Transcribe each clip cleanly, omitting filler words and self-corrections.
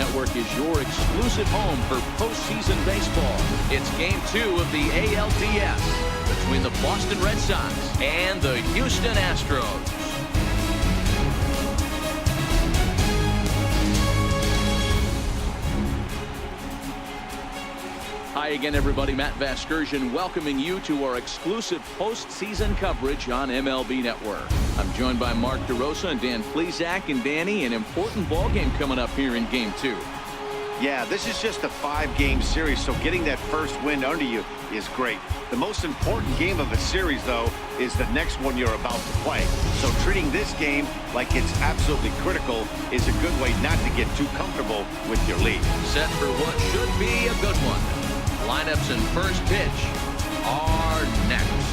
Network is your exclusive home for postseason baseball. It's Game 2 of the ALDS between the Boston Red Sox and the Houston Astros. Hi again, everybody. Matt Vasgersian welcoming you to our exclusive postseason coverage on MLB Network. I'm joined by Mark DeRosa and Dan Plesac. And Danny, an important ball game coming up here in Game 2. Yeah, this is just a 5-game series, so getting that first win under you is great. The most important game of a series, though, is the next one you're about to play. So treating this game like it's absolutely critical is a good way not to get too comfortable with your lead. Set for what should be a good one. Lineups and first pitch are next.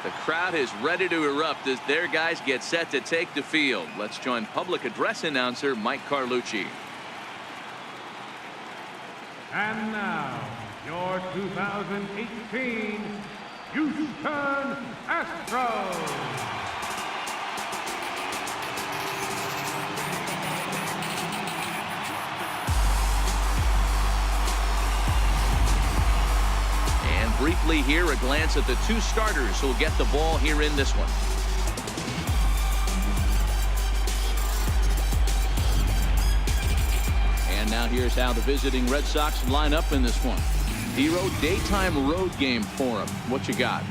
The crowd is ready to erupt as their guys get set to take the field. Let's join public address announcer Mike Carlucci. And now, your 2018 Houston Astros. And briefly here, a glance at the two starters who'll get the ball here in this one. And now here's how the visiting Red Sox line up in this one. Hero, daytime road game for him. What you got?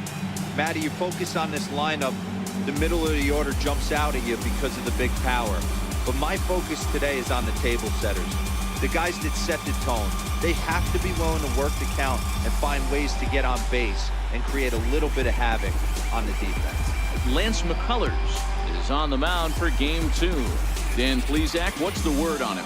Matty, you focus on this lineup, the middle of the order jumps out at you because of the big power. But my focus today is on the table setters. The guys that set the tone. They have to be willing to work the count and find ways to get on base and create a little bit of havoc on the defense. Lance McCullers is on the mound for Game 2. Dan Plesac, what's the word on him?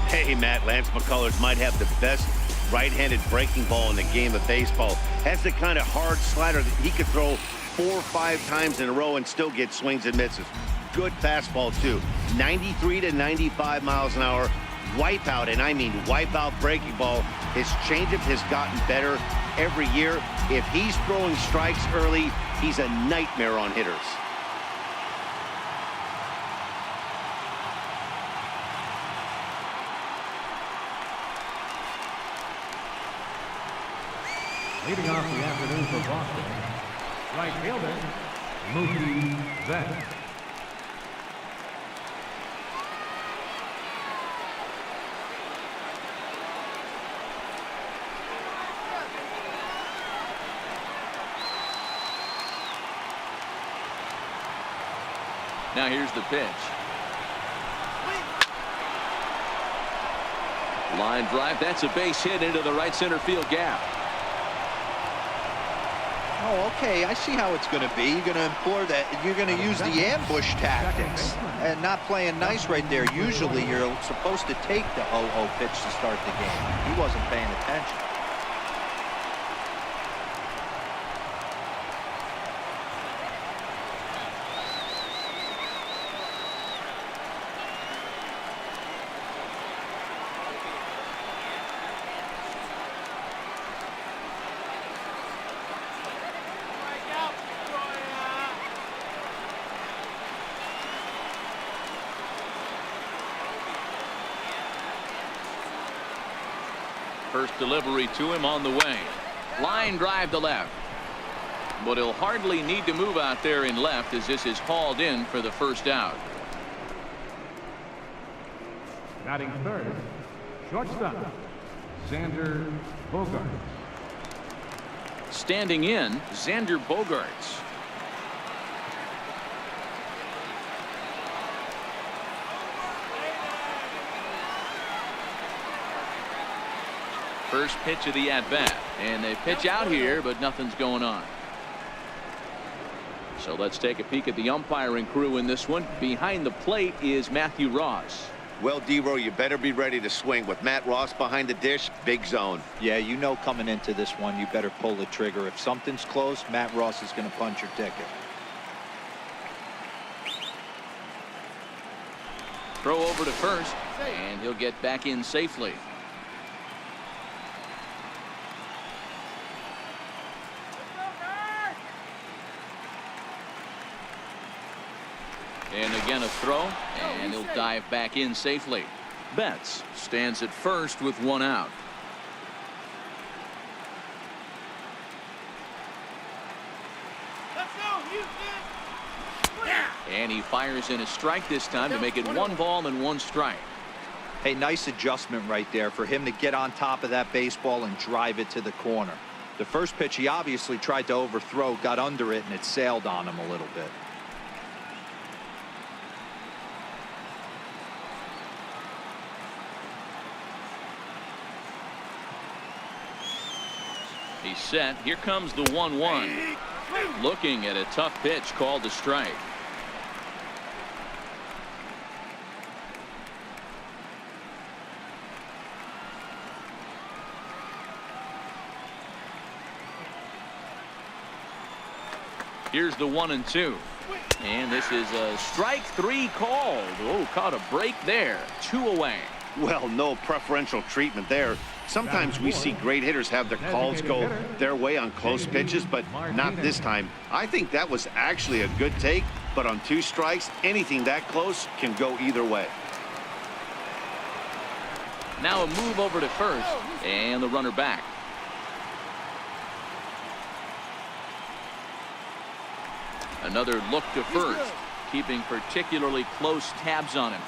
Hey, Matt, Lance McCullers might have the best right-handed breaking ball in the game of baseball. Has the kind of hard slider that he could throw 4 or 5 times in a row and still get swings and misses. Good fastball, too. 93 to 95 miles an hour. Wipeout, and I mean wipeout breaking ball. His changeup has gotten better every year. If he's throwing strikes early, he's a nightmare on hitters. Leading off the afternoon for Boston, right fielder, Mookie Betts. Now here's the pitch. Line drive. That's a base hit into the right center field gap. Oh, okay. I see how it's going to be. You're going to employ that. You're going to use the ambush tactics and not playing nice right there. Usually you're supposed to take the 0-0 pitch to start the game. He wasn't paying attention. First delivery to him on the way. Line drive to left. But he'll hardly need to move out there in left as this is hauled in for the first out. Batting third, shortstop, Xander Bogaerts. Standing in, Xander Bogaerts. First pitch of the at-bat, and they pitch out here, but nothing's going on. So let's take a peek at the umpiring crew in this one. Behind the plate is Matthew Ross. Well, D-Row, you better be ready to swing. With Matt Ross behind the dish, big zone. Yeah, you know coming into this one, you better pull the trigger. If something's close, Matt Ross is going to punch your ticket. Throw over to first, and he'll get back in safely. And again a throw, and he'll dive back in safely. Betts stands at first with one out. And he fires in a strike this time to make it 1 ball and 1 strike. Hey, nice adjustment right there for him to get on top of that baseball and drive it to the corner. The first pitch he obviously tried to overthrow, got under it, and it sailed on him a little bit. He's set. Here comes the 1-1. Looking at a tough pitch called a strike. Here's the 1-2. And this is a strike 3 called. Oh, caught a break there. 2 away. Well, no preferential treatment there. Sometimes we see great hitters have their calls go their way on close pitches, but not this time. I think that was actually a good take, but on 2 strikes, anything that close can go either way. Now a move over to first, and the runner back. Another look to first, keeping particularly close tabs on him.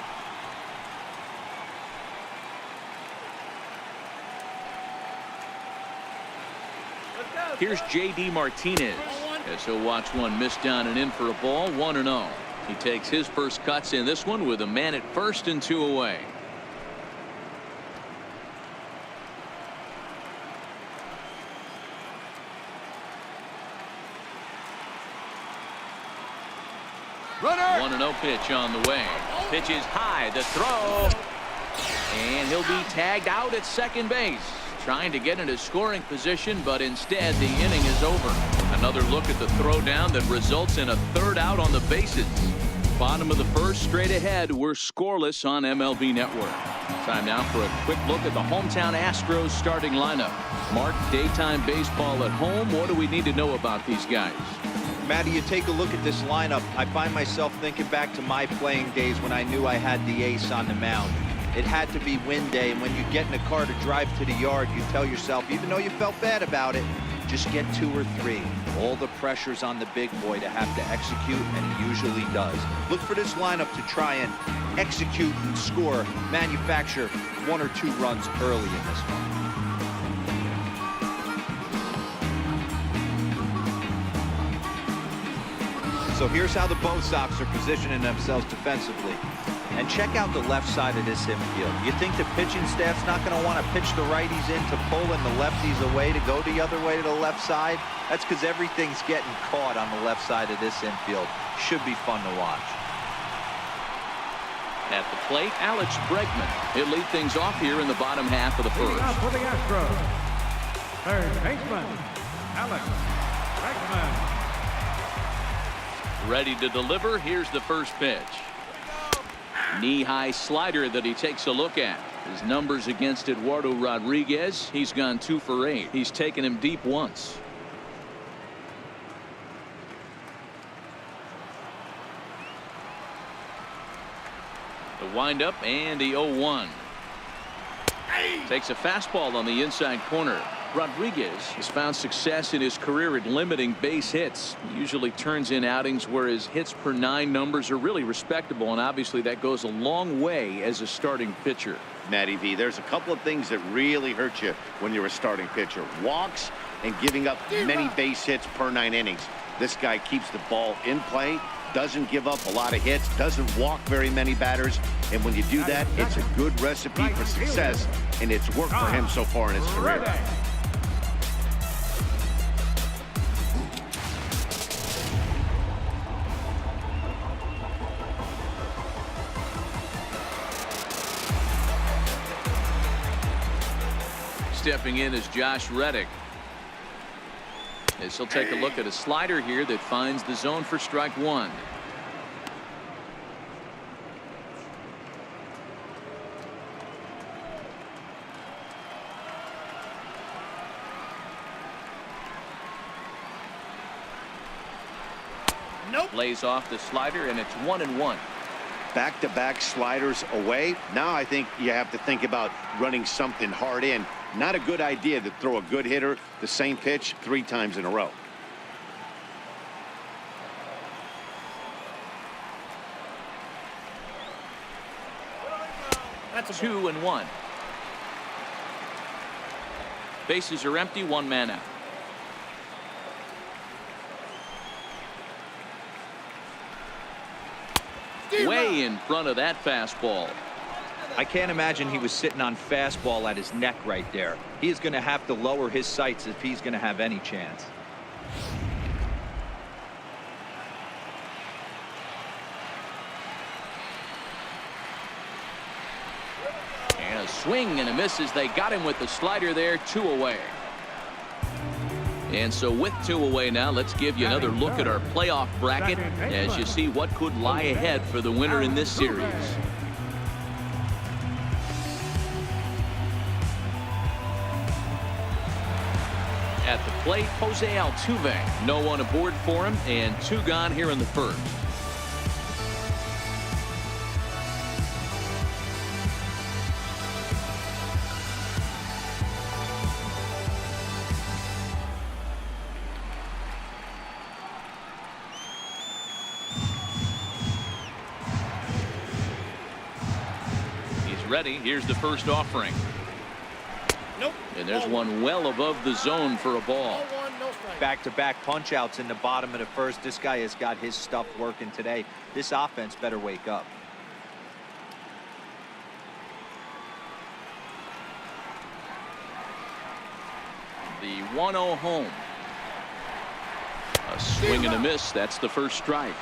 Here's J.D. Martinez as he'll watch one missed down and in for a ball. 1-0. He takes his first cuts in this one with a man at first and 2 away. Runner. 1-0 pitch on the way. Pitch is high. The throw. And he'll be tagged out at second base. Trying to get into scoring position, but instead the inning is over. Another look at the throw down that results in a 3rd out on the bases. Bottom of the 1st, straight ahead. We're scoreless on MLB Network. Time now for a quick look at the hometown Astros starting lineup. Mark, daytime baseball at home. What do we need to know about these guys? Matty, you take a look at this lineup. I find myself thinking back to my playing days when I knew I had the ace on the mound. It had to be win day, and when you get in a car to drive to the yard, you tell yourself, even though you felt bad about it, just get 2 or 3. All the pressure's on the big boy to have to execute, and he usually does. Look for this lineup to try and execute and score, manufacture 1 or 2 runs early in this one. So here's how the Bo Sox are positioning themselves defensively. And check out the left side of this infield. You think the pitching staff's not going to want to pitch the righties in to pull and the lefties away to go the other way to the left side? That's because everything's getting caught on the left side of this infield. Should be fun to watch. At the plate, Alex Bregman. He'll lead things off here in the bottom half of the 1st. Up for the Astros, 3rd baseman, Alex Bregman. Ready to deliver. Here's the first pitch. Knee-high slider that he takes a look at. His numbers against Eduardo Rodriguez. He's gone 2 for 8. He's taken him deep once. The windup and the 0-1. Takes a fastball on the inside corner. Rodriguez has found success in his career at limiting base hits. He usually turns in outings where his hits per 9 numbers are really respectable, and obviously that goes a long way as a starting pitcher. Matty V, there's a couple of things that really hurt you when you're a starting pitcher. Walks and giving up many base hits per 9 innings. This guy keeps the ball in play, doesn't give up a lot of hits, doesn't walk very many batters, and when you do that, it's a good recipe for success, and it's worked for him so far in his career. Stepping in is Josh Reddick. As he'll take a look at a slider here that finds the zone for strike 1. Lays off the slider, and it's 1-1. Back-to-back sliders away. Now I think you have to think about running something hard in. Not a good idea to throw a good hitter the same pitch 3 times in a row. That's 2-1. Bases are empty, 1 man out. Way in front of that fastball. I can't imagine he was sitting on fastball at his neck right there. He is going to have to lower his sights if he's going to have any chance. And a swing and a miss as they got him with the slider there. 2 away. And so with 2 away now, let's give you another look at our playoff bracket as you see what could lie ahead for the winner in this series. At the plate, Jose Altuve. No one aboard for him, and 2 gone here in the first. Ready. Here's the first offering. Nope. And there's one well above the zone for a ball. Back-to-back punch-outs in the bottom of the first. This guy has got his stuff working today. This offense better wake up. The 1-0 home. A swing and a miss. That's the first strike.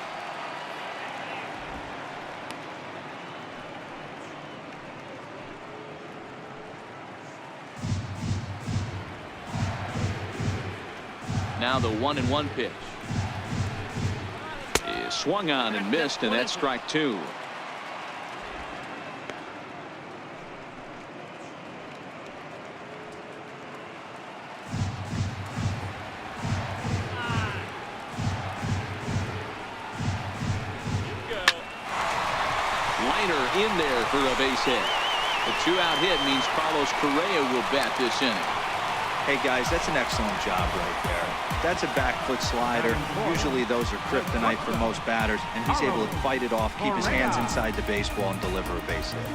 Now the 1-1 pitch is swung on and missed, and that's strike 2. Liner in there for a base hit. The 2-out hit means Carlos Correa will bat this inning. Hey guys, that's an excellent job right there. That's a back foot slider. Usually those are kryptonite for most batters, and he's able to fight it off, keep his hands inside the baseball, and deliver a base hit.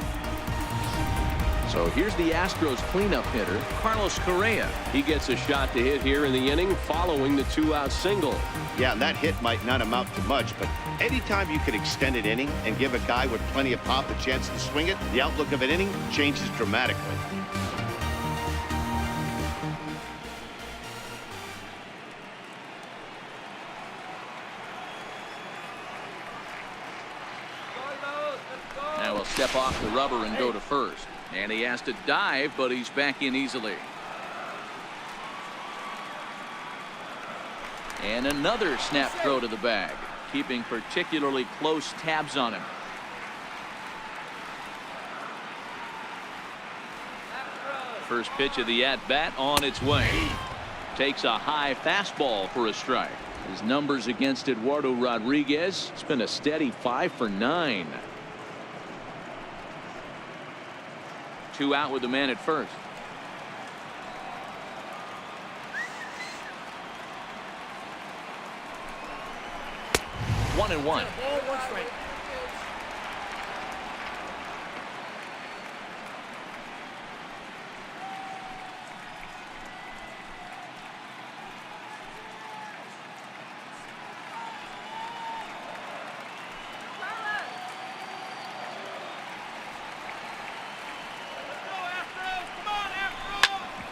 So here's the Astros cleanup hitter, Carlos Correa. He gets a shot to hit here in the inning following the 2-out single. Yeah, and that hit might not amount to much, but anytime you can extend an inning and give a guy with plenty of pop a chance to swing it, the outlook of an inning changes dramatically. Now he'll step off the rubber and go to first. And he has to dive, but he's back in easily. And another snap throw to the bag, keeping particularly close tabs on him. First pitch of the at-bat on its way. Takes a high fastball for a strike. His numbers against Eduardo Rodriguez, it's been a steady 5 for 9. 2 out with the man at first. One and one.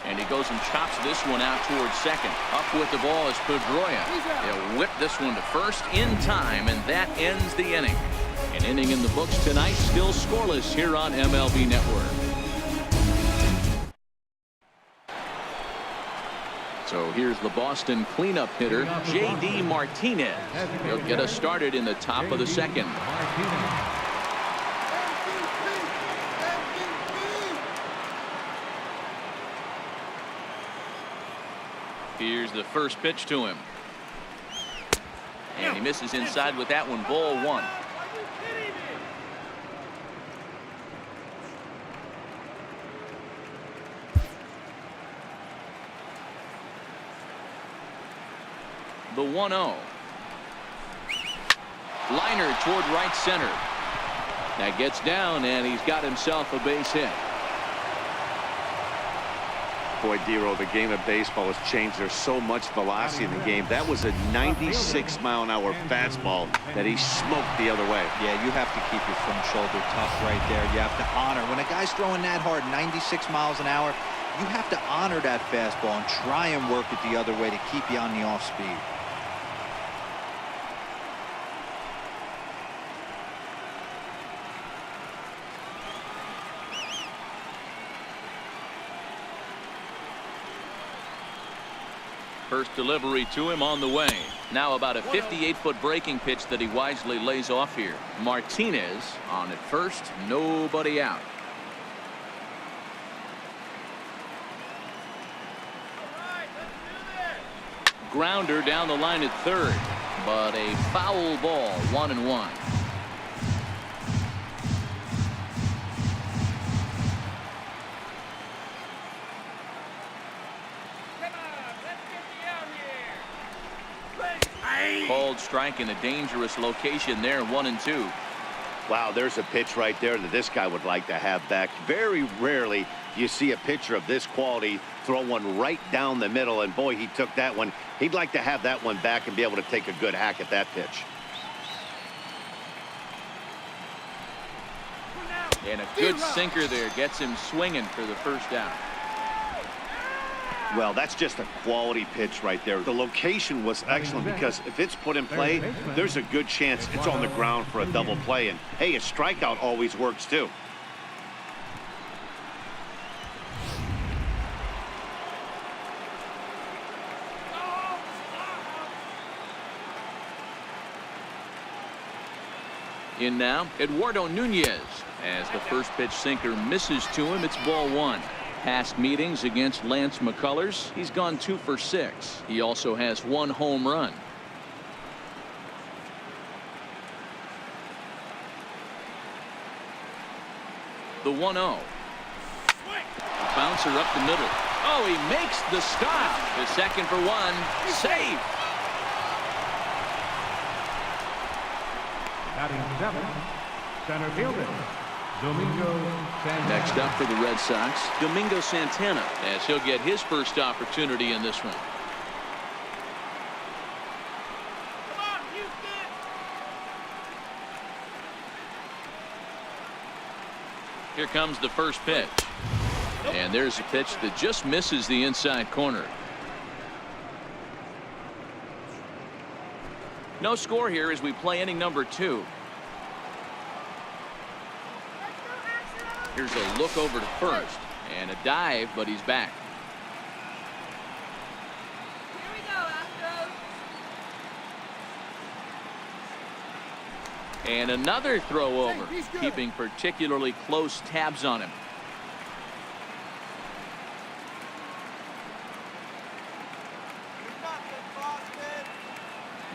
And he goes and chops this one out towards second. Up with the ball is Pedroia. He'll whip this one to first in time, and that ends the inning. An inning in the books tonight, still scoreless here on MLB Network. So here's the Boston cleanup hitter, J.D. Martinez. He'll get us started in the top of the second. Here's the first pitch to him. And he misses inside with that one. Ball one. The 1-0. Liner toward right center. That gets down, and he's got himself a base hit. Boy, Dero, the game of baseball has changed. There's so much velocity in the game. That was a 96-mile-an-hour fastball that he smoked the other way. Yeah, you have to keep your front shoulder tough right there. You have to honor. When a guy's throwing that hard, 96 miles an hour, you have to honor that fastball and try and work it the other way to keep you on the off speed. First delivery to him on the way. Now about a 58-foot breaking pitch that he wisely lays off here. Martinez on at first, nobody out. Grounder down the line at third, but a foul ball, 1-1. Called strike in a dangerous location there, 1-2. Wow, there's a pitch right there that this guy would like to have back. Very rarely do you see a pitcher of this quality throw one right down the middle, and boy, he took that one. He'd like to have that one back and be able to take a good hack at that pitch. And a good sinker there gets him swinging for the first out. Well, that's just a quality pitch right there. The location was excellent because if it's put in play, there's a good chance it's on the ground for a double play. And, hey, a strikeout always works, too. In now, Eduardo Nunez. As the first pitch sinker misses to him, it's ball one. Past meetings against Lance McCullers, he's gone 2 for 6. He also has 1 home run. The 1-0. Bouncer up the middle. Oh, he makes the stop. The second for 1. Save. Batting 7, center fielder, Domingo Santana. Next up for the Red Sox, Domingo Santana, as he'll get his first opportunity in this one. Come on, Houston! Here comes the first pitch. And there's a pitch that just misses the inside corner. No score here as we play inning number 2. Here's a look over to first and a dive, but he's back. Here we go, Astros. And another throw over, keeping particularly close tabs on him.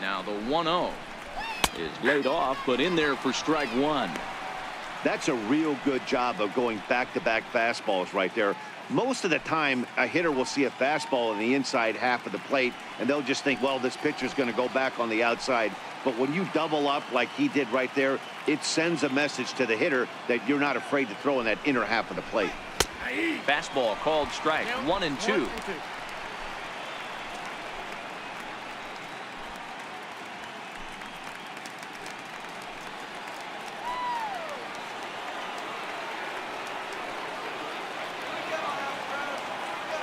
Now the 1-0 is laid off, but in there for strike 1. That's a real good job of going back-to-back fastballs right there. Most of the time, a hitter will see a fastball in the inside half of the plate, and they'll just think, well, this pitcher's going to go back on the outside. But when you double up like he did right there, it sends a message to the hitter that you're not afraid to throw in that inner half of the plate. Fastball called strike, 1-2.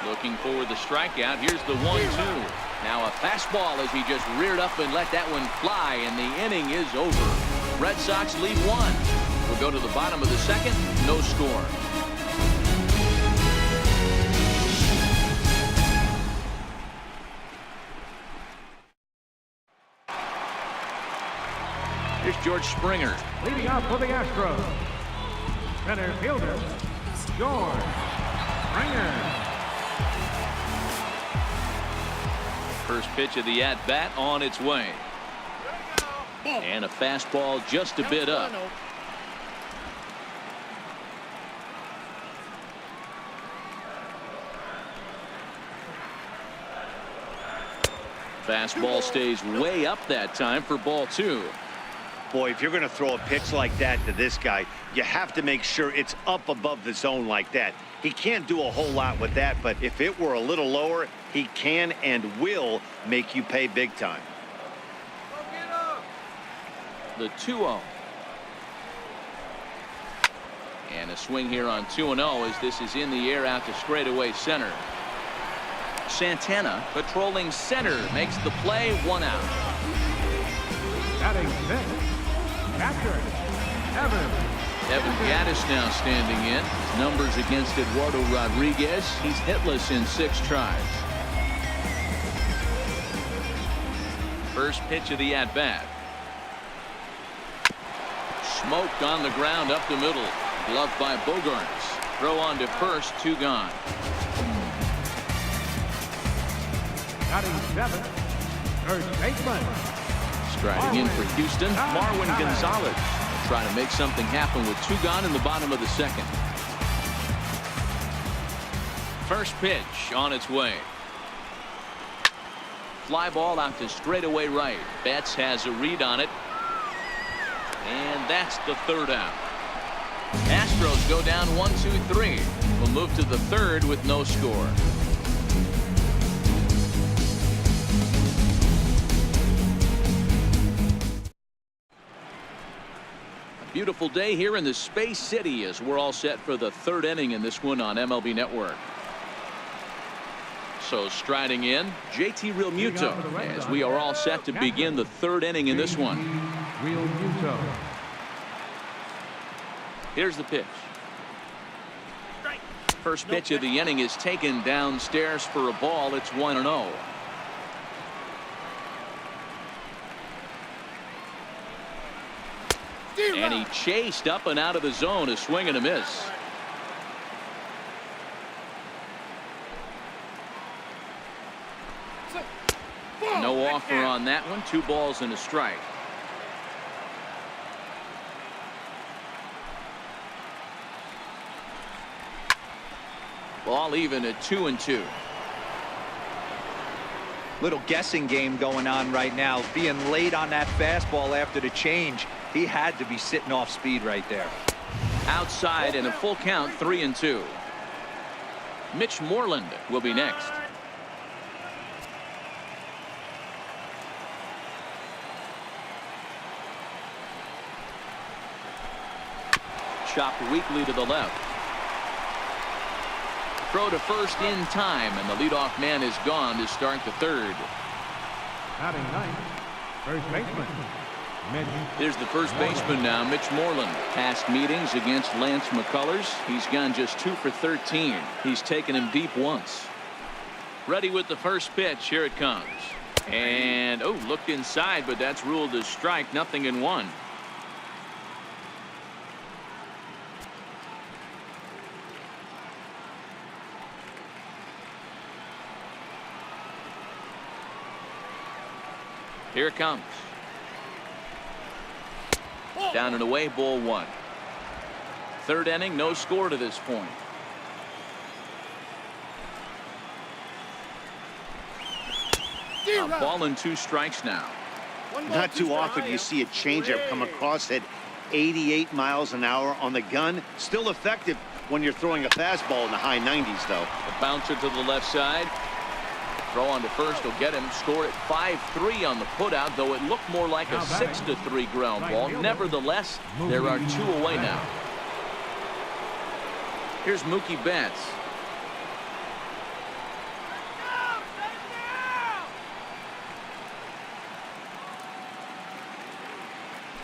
Looking for the strikeout. Here's the 1-2. Now a fastball as he just reared up and let that one fly, and the inning is over. Red Sox lead 1. We'll go to the bottom of the second. No score. Here's George Springer. Leading off for the Astros, center fielder, George Springer. First pitch of the at-bat on its way. And a fastball just a bit up. Fastball stays way up that time for ball 2. Boy, if you're going to throw a pitch like that to this guy, you have to make sure it's up above the zone like that. He can't do a whole lot with that, but if it were a little lower, he can and will make you pay big time. The 2-0. And a swing here on 2-0 as this is in the air out to straightaway center. Santana patrolling center makes the play, 1 out. Batting fifth, catcher, Evan Gattis now standing in. His numbers against Eduardo Rodriguez. He's hitless in 6 tries. First pitch of the at-bat. Smoked on the ground up the middle. Gloved by Bogarts. Throw on to first, 2 gone. batting seventh, first baseman. Striding in for Houston, Marwin Gonzalez. Will try to make something happen with 2 gone in the bottom of the 2nd. First pitch on its way. Fly ball out to straightaway right. Betts has a read on it. And that's the 3rd out. Astros go down 1-2-3. We'll move to the 3rd with no score. A beautiful day here in the Space City as we're all set for the 3rd inning in this one on MLB Network. So striding in, JT Realmuto as we are all set to begin the 3rd inning in this one. Realmuto. Here's the pitch. First pitch of the inning is taken downstairs for a ball. It's 1-0. And he chased up and out of the zone, a swing and a miss. No offer on that one. 2 balls and a strike. Ball even at 2-2. Little guessing game going on right now. Being late on that fastball after the change. He had to be sitting off speed right there. Outside and a full count, 3-2. Mitch Moreland will be next. Chopped weakly to the left. Throw to first in time, and the leadoff man is gone to start the 3rd. Batting ninth, first baseman. Mitch. Here's the first baseman now, Mitch Moreland. Past meetings against Lance McCullers, he's gone just 2 for 13. He's taken him deep once. Ready with the first pitch. Here it comes. And, oh, looked inside, but that's ruled as strike. 0-1. Here it comes. Down and away, ball 1. 3rd inning, no score to this point. A ball and 2 strikes now. Not too often you see a changeup come across at 88 miles an hour on the gun. Still effective when you're throwing a fastball in the high 90s, though. A bouncer to the left side. Throw on to first will get him. Score at 5-3 on the putout, though it looked more like a 6-3 ground ball. Nevertheless, there are 2 away now. Here's Mookie Betts.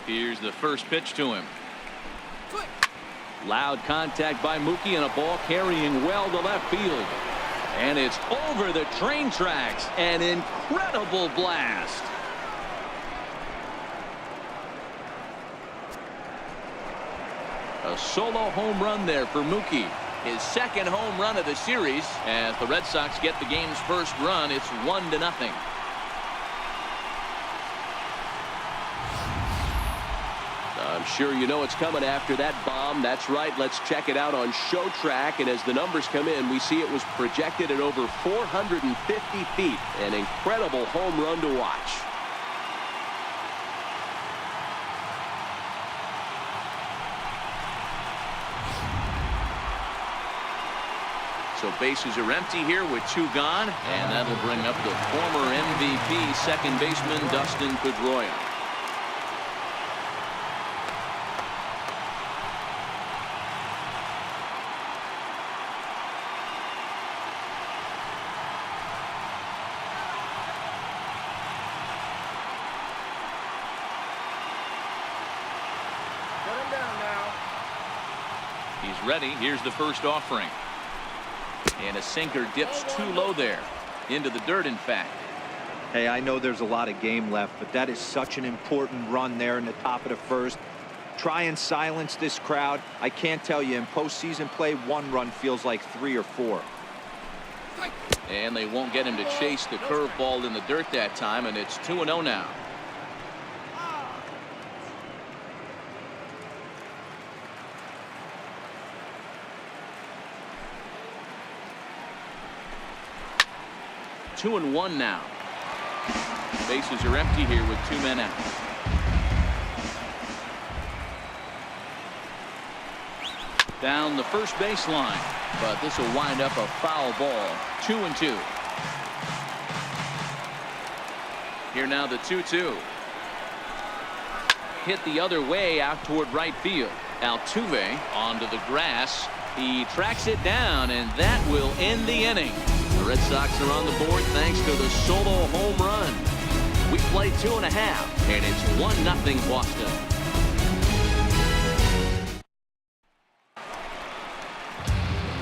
Here's the first pitch to him. Loud contact by Mookie and a ball carrying well to left field. And it's over the train tracks. An incredible blast. A solo home run there for Mookie. His 2nd home run of the series as the Red Sox get the game's first run. It's 1-0. Sure, you know it's coming after that bomb. That's right. Let's check it out on Show Track. And as the numbers come in, we see it was projected at over 450 feet. An incredible home run to watch. So bases are empty here with 2 gone. And that'll bring up the former MVP second baseman Dustin Pedroia. He's ready. Here's the first offering. And a sinker dips too low there. Into the dirt, in fact. Hey, I know there's a lot of game left, but that is such an important run there in the top of the first. Try and silence this crowd. I can't tell you, in postseason play, 1 run feels like 3 or 4. And they won't get him to chase the curveball in the dirt that time, and it's 2-0 now. Two and 1 now. Bases are empty here with 2 men out. Down the first baseline, but this will wind up a foul ball. 2-2. Here now the 2-2. Hit the other way out toward right field. Altuve onto the grass. He tracks it down, and that will end the inning. The Red Sox are on the board thanks to the solo home run. We play 2.5, and it's 1-0 Boston.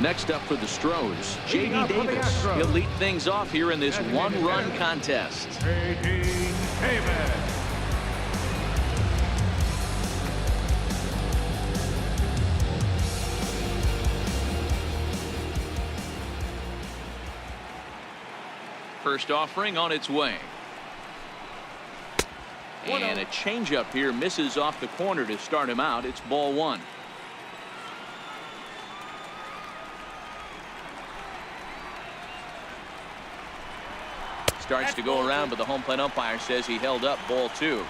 Next up for the Stros, J.D. Davis. He'll lead things off here in this 1-run contest. J.D. Davis. First offering on its way. And a changeup here misses off the corner to start him out. It's ball 1. Starts to go around, but the home plate umpire says he held up ball 2.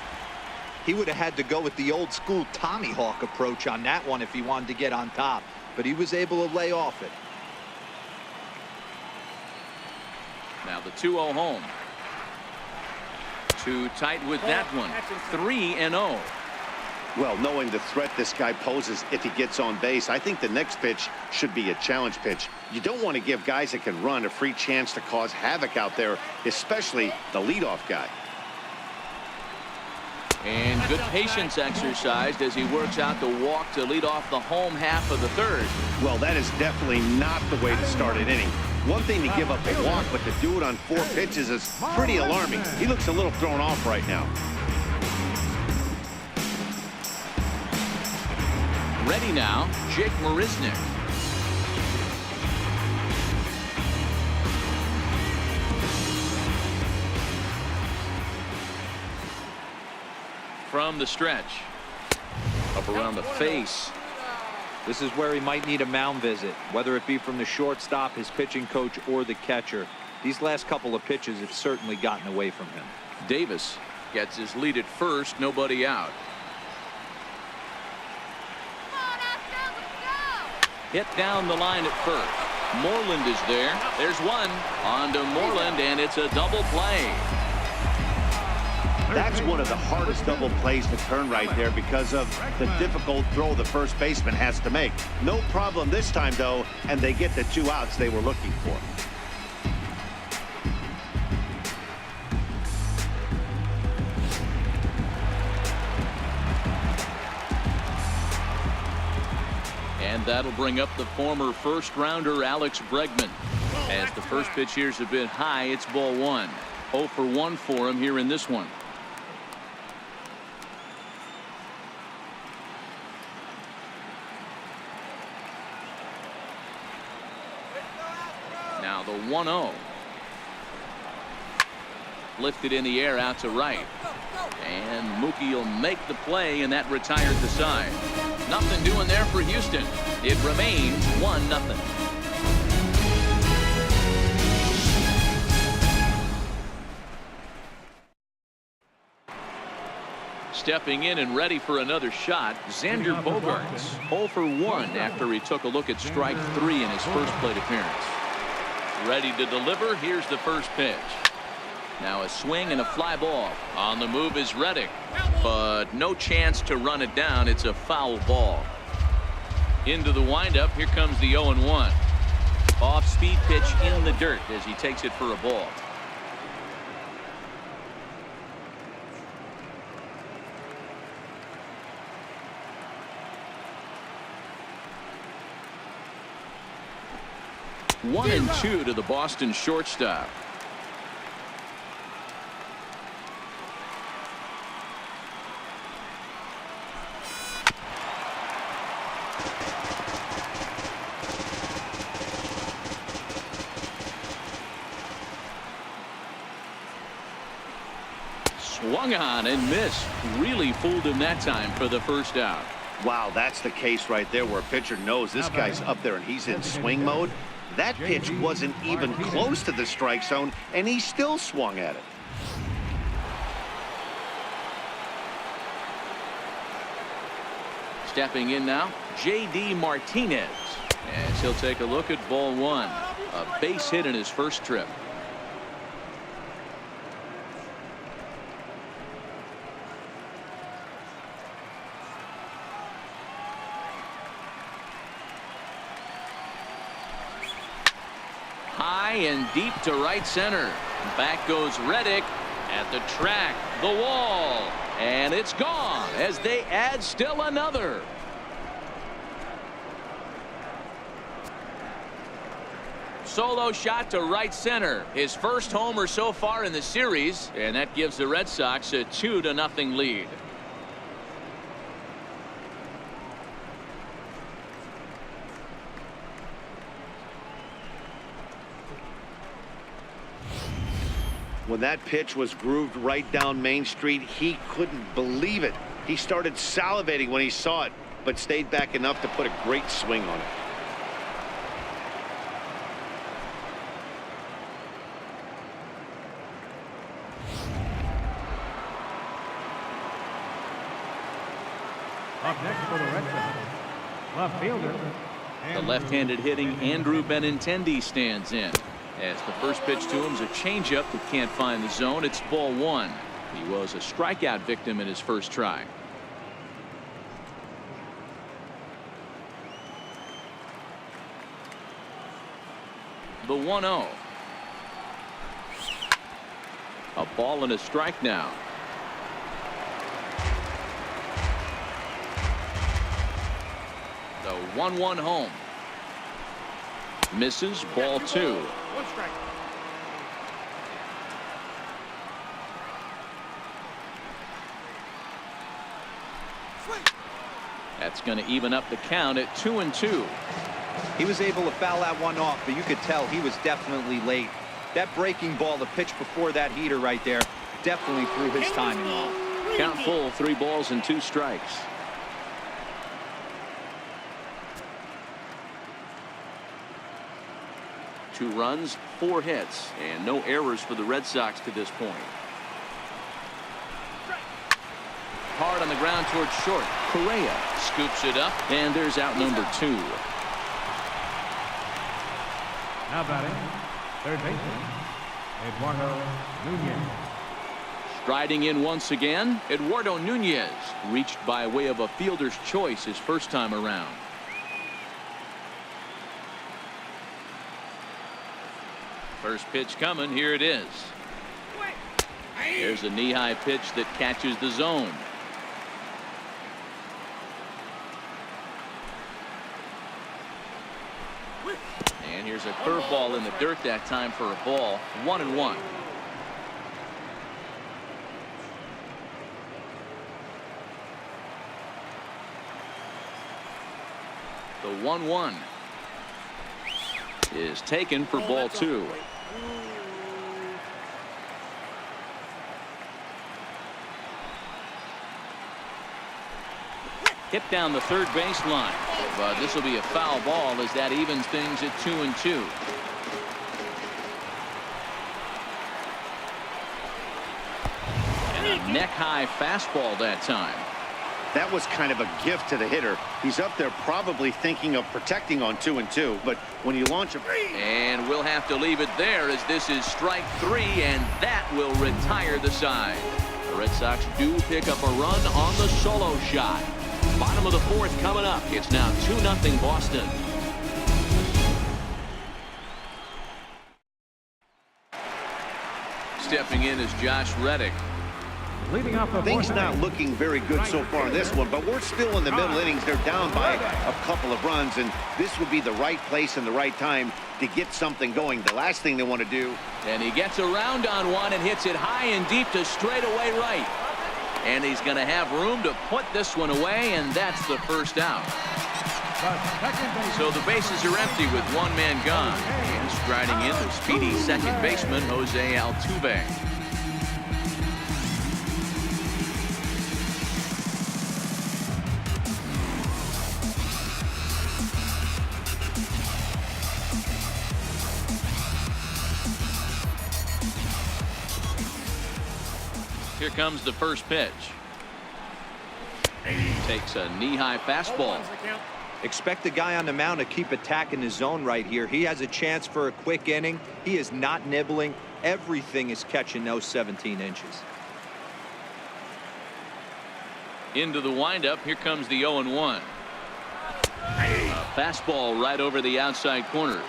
He would have had to go with the old school Tommy Hawk approach on that one if he wanted to get on top, but he was able to lay off it. Now the 2-0 home. Too tight with that one. 3-0. Well, knowing the threat this guy poses if he gets on base, I think the next pitch should be a challenge pitch. You don't want to give guys that can run a free chance to cause havoc out there, especially the leadoff guy. And good patience exercised as he works out the walk to lead off the home half of the third. Well, that is definitely not the way to start an inning. One thing to give up a walk, but to do it on 4 pitches is pretty alarming. He looks a little thrown off right now. Ready now, Jake Marisnick. From the stretch. Up around the face. This is where he might need a mound visit, whether it be from the shortstop, his pitching coach, or the catcher. These last couple of pitches have certainly gotten away from him. Davis gets his lead at first, nobody out. Hit down the line at first. Moreland is there. There's one. On to Moreland, and it's a double play. That's one of the hardest double plays to turn right there because of the difficult throw the first baseman has to make. No problem this time, though, and they get the 2 outs they were looking for. And that'll bring up the former first-rounder Alex Bregman. As the first pitch here's a bit high, it's ball 1. 0 for 1 for him here in this one. Now the 1-0. Lifted in the air out to right. And Mookie will make the play, and that retires the side. Nothing doing there for Houston. It remains 1-0. Stepping in and ready for another shot, Xander Bogaerts, 0 for 1 after he took a look at strike 3 in his first plate appearance. Ready to deliver. Here's the first pitch. Now a swing and a fly ball. On the move is Reddick, but no chance to run it down. It's a foul ball. Into the windup. Here comes the 0-1. Off-speed pitch in the dirt as he takes it for a ball. One and two to the Boston shortstop. Swung on and missed. Really fooled him that time for the first out. Wow, that's the case right there where a pitcher knows this guy's up there and he's in swing mode. That pitch wasn't even close to the strike zone, and he still swung at it. Stepping in now, J.D. Martinez. As he'll take a look at ball one. A base hit in his first trip. High and deep to right center. Back goes Reddick at the track, the wall, and it's gone as they add still another. Solo shot to right center. His first homer so far in the series, and that gives the Red Sox a 2-0 lead. When that pitch was grooved right down Main Street, he couldn't believe it. He started salivating when he saw it, but stayed back enough to put a great swing on it. Up next for the Red Sox, left fielder. The left-handed hitting Andrew Benintendi stands in. As the first pitch to him is a changeup that can't find the zone. It's ball one. He was a strikeout victim in his first try. The 1-0. A ball and a strike now. The 1-1 home. Misses, ball two. One strike. That's going to even up the count at 2-2. He was able to foul that one off, but you could tell he was definitely late. That breaking ball, the pitch before that heater right there, definitely threw his timing off. Count full, 3 balls and 2 strikes. Two runs, 4 hits, and no errors for the Red Sox to this point. Hard on the ground towards short. Correa scoops it up, and there's out number 2. Now batting, third baseman, Eduardo Nunez. Striding in once again, Eduardo Nunez, reached by way of a fielder's choice his first time around. First pitch coming. Here it is. There's a knee-high pitch that catches the zone. And here's a curveball in the dirt that time for a ball. 1-1. The 1-1 is taken for ball 2. Hit down the third baseline. But this will be a foul ball as that evens things at 2-2. And a neck-high fastball that time. That was kind of a gift to the hitter. He's up there probably thinking of protecting on 2-2, but when you launch a... And we'll have to leave it there as this is strike 3, and that will retire the side. The Red Sox do pick up a run on the solo shot. Bottom of the fourth coming up. It's now 2-0 Boston. Stepping in is Josh Reddick. Leading off the Things fourth not inning. looking very good so far in this one, but we're still in the middle innings. They're down by a couple of runs, and this would be the right place and the right time to get something going. The last thing they want to do. And he gets around on one and hits it high and deep to straightaway right. And he's going to have room to put this one away, and that's the first out. So the bases are empty with one man gone. And striding in the speedy second baseman, Jose Altuve. Here comes the first pitch. He takes a knee-high fastball. Expect the guy on the mound to keep attacking his zone right here. He has a chance for a quick inning. He is not nibbling. Everything is catching those 17 inches. Into the windup. Here comes the 0-1. A fastball right over the outside corner.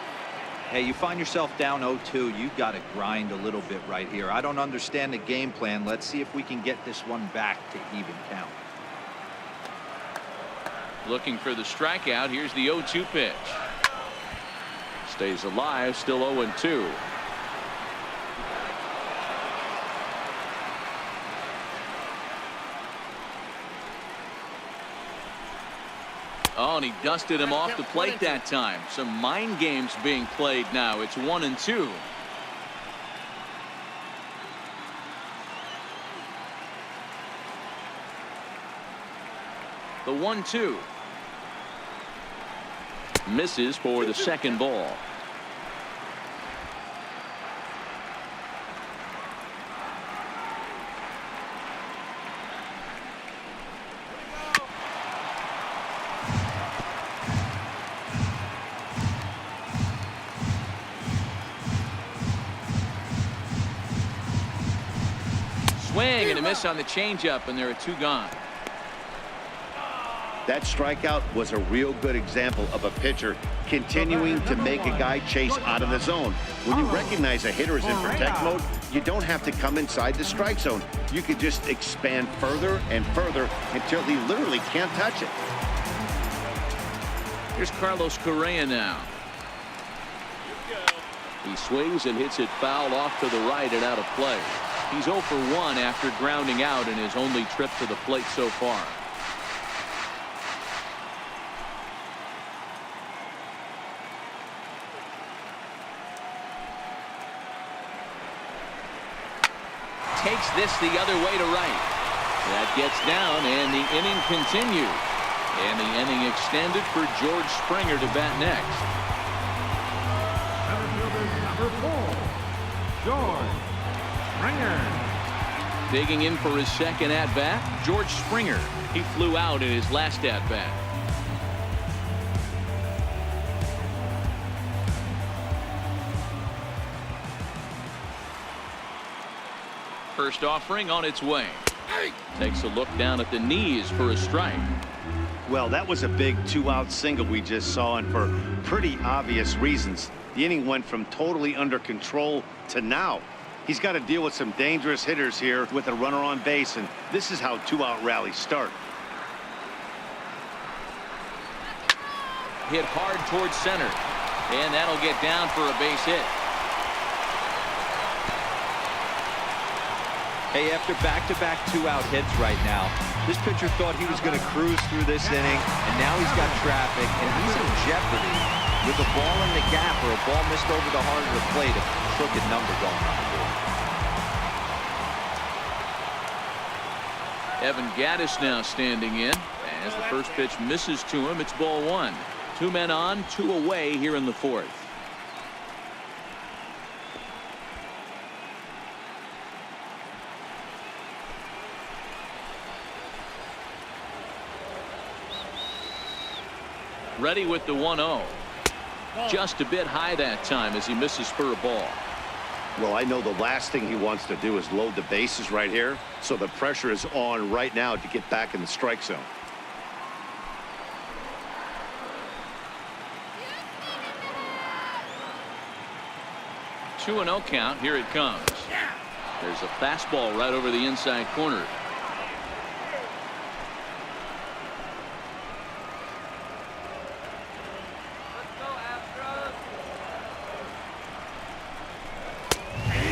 Hey, you find yourself down 0-2. You've got to grind a little bit right here. I don't understand the game plan. Let's see if we can get this one back to even count. Looking for the strikeout. Here's the 0-2 pitch. Stays alive. Still 0-2. Oh, and he dusted him off the plate that time. Some mind games being played now. It's 1-2. The 1-2. Misses for the second ball. Swing and a miss on the changeup, and there are two gone. That strikeout was a real good example of a pitcher continuing to make a guy chase out of the zone. When you recognize a hitter is in protect mode, you don't have to come inside the strike zone. You could just expand further and further until he literally can't touch it. Here's Carlos Correa now. He swings and hits it foul off to the right and out of play. He's 0 for 1 after grounding out in his only trip to the plate so far. Takes this the other way to right. That gets down, and the inning continued. And the inning extended for George Springer to bat next. Number 4, George Springer. Digging in for his second at-bat, George Springer. He flew out in his last at-bat. First offering on its way. Takes a look down at the knees for a strike. Well, that was a big 2-out single we just saw, and for pretty obvious reasons. The inning went from totally under control to now. He's got to deal with some dangerous hitters here with a runner on base, and this is how 2-out rallies start. Hit hard towards center, and that'll get down for a base hit. Hey, after back-to-back 2-out hits right now, this pitcher thought he was going to cruise through this inning, and now he's got traffic, and he's in jeopardy with a ball in the gap or a ball missed over the heart of the plate, a crooked number going on the board. Evan Gattis now standing in, As the first pitch misses to him, it's ball one. 2 men on, 2 away here in the fourth. Ready with the 1-0. Just a bit high that time as he misses for a ball. Well, I know the last thing he wants to do is load the bases right here, so the pressure is on right now to get back in the strike zone. Two 2-0 count. Here it comes. There's a fastball right over the inside corner.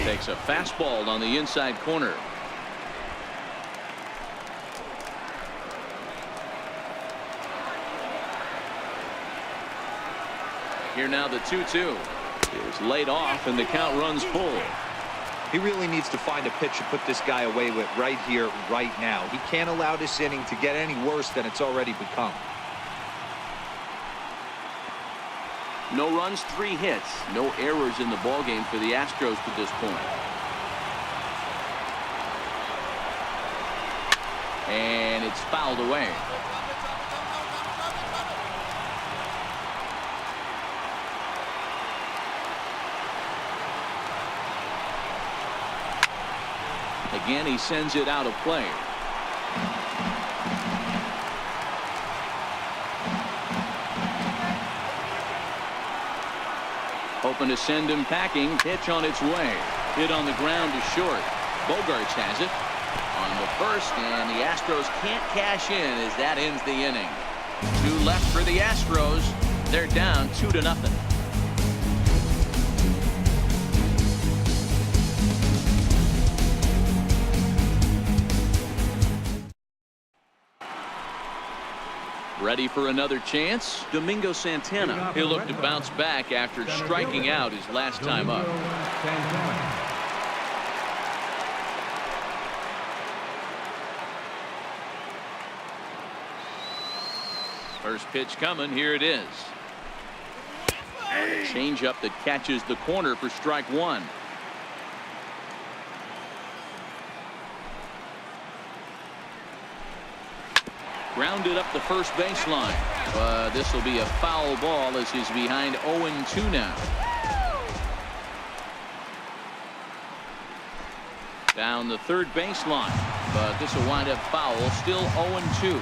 Takes a fastball on the inside corner. Here now the 2-2 is laid off and the count runs full. He really needs to find a pitch to put this guy away with right here, right now. He can't allow this inning to get any worse than it's already become. No runs, 3 hits, no errors in the ballgame for the Astros to this point. And it's fouled away. Again, he sends it out of play. Hoping to send him packing. Pitch on its way. Hit on the ground to short. Bogarts has it on the first, and the Astros can't cash in as that ends the inning. 2 left for the Astros. They're down 2-0. Ready for another chance? Domingo Santana. He'll look to bounce back after striking out his last time up. First pitch coming. Here it is. A changeup that catches the corner for strike 1. Grounded up the first baseline, but this will be a foul ball as he's behind 0-2 now. Down the third baseline, but this will wind up foul. Still 0-2.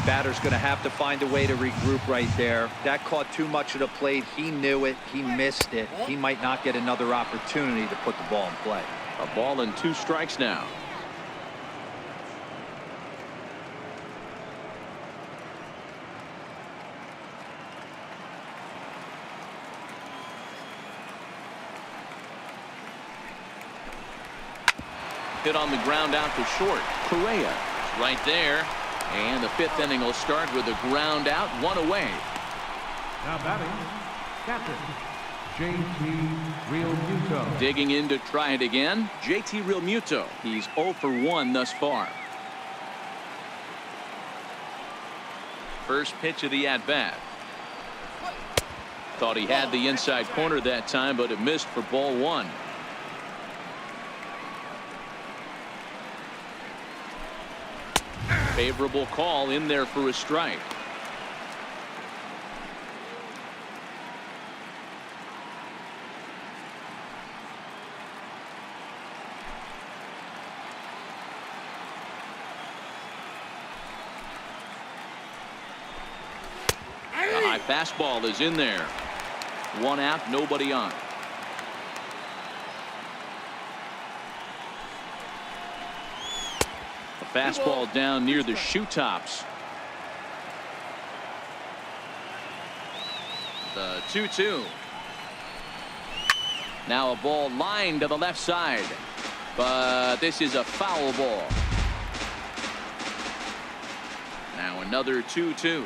Batter's going to have to find a way to regroup right there. That caught too much of the plate. He knew it. He missed it. He might not get another opportunity to put the ball in play. A ball and 2 strikes now. Hit on the ground out to short. Correa right there. And the 5th inning will start with a ground out, 1 away. Now batting, catcher, JT Realmuto. Digging in to try it again, JT Realmuto. He's 0 for 1 thus far. First pitch of the at-bat. Thought he had the inside corner that time, but it missed for ball 1. Favorable call in there for a strike. A high fastball is in there. 1 out, nobody on. Fastball down near the shoe tops. The 2-2. Now a ball lined to the left side, but this is a foul ball. Now another 2-2.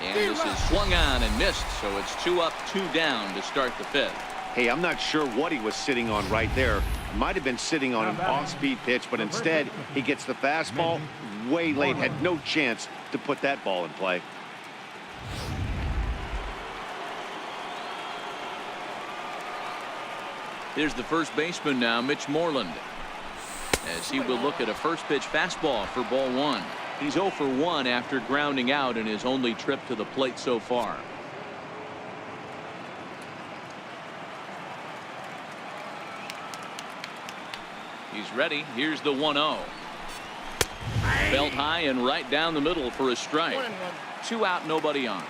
And this is swung on and missed, so it's 2 up, 2 down to start the 5th. Hey, I'm not sure what he was sitting on right there. Might have been sitting on an off-speed pitch, but instead he gets the fastball way late. Had no chance to put that ball in play. Here's the first baseman now, Mitch Moreland, as he will look at a first pitch fastball for ball 1. He's 0 for 1 after grounding out in his only trip to the plate so far. He's ready. Here's the 1-0. Belt high and right down the middle for a strike. 2 out, nobody on.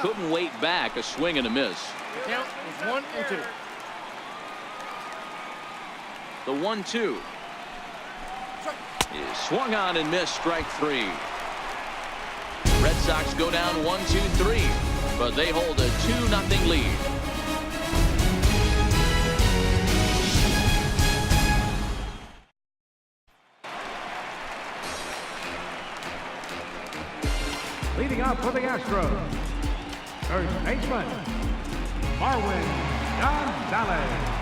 Couldn't wait back. A swing and a miss. The count is 1 and 2. The 1-2 is swung on and missed. Strike 3. Red Sox go down 1-2-3, but they hold a 2-0 lead. Leading up for the Astros, first baseman, Marwin Gonzalez.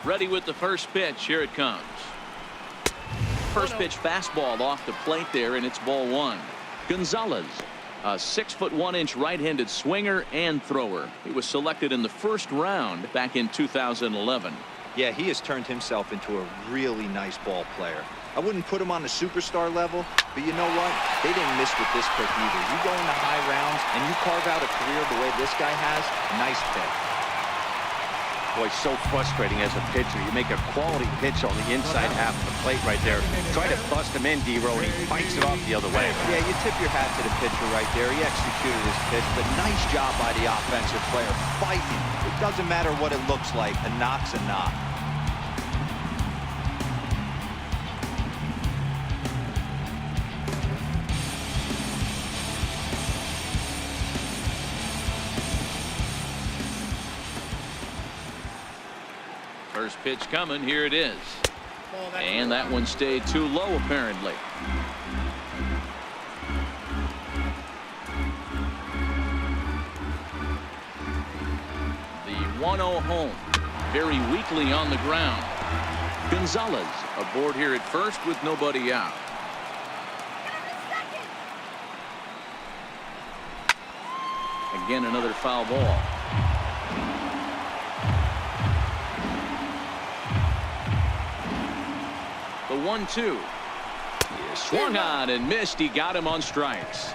Ready with the first pitch. Here it comes. First pitch fastball off the plate there, and it's ball 1. Gonzalez, a 6'1" right-handed swinger and thrower. He was selected in the first round back in 2011. Yeah, he has turned himself into a really nice ball player. I wouldn't put him on the superstar level, but you know what? They didn't miss with this pick either. You go into high rounds and you carve out a career the way this guy has, nice pick. Boy, so frustrating as a pitcher. You make a quality pitch on the inside half of the plate right there. Try to bust him in, D-Row, and he fights it off the other way. Yeah, you tip your hat to the pitcher right there. He executed his pitch, but nice job by the offensive player fighting. It doesn't matter what it looks like. A knock's a knock. First pitch coming. Here it is. And that one stayed too low, apparently. The 1-0 home. Very weakly on the ground. Gonzalez aboard here at first with nobody out. Again, another foul ball. The 1-2 is swung on and missed. He got him on strikes.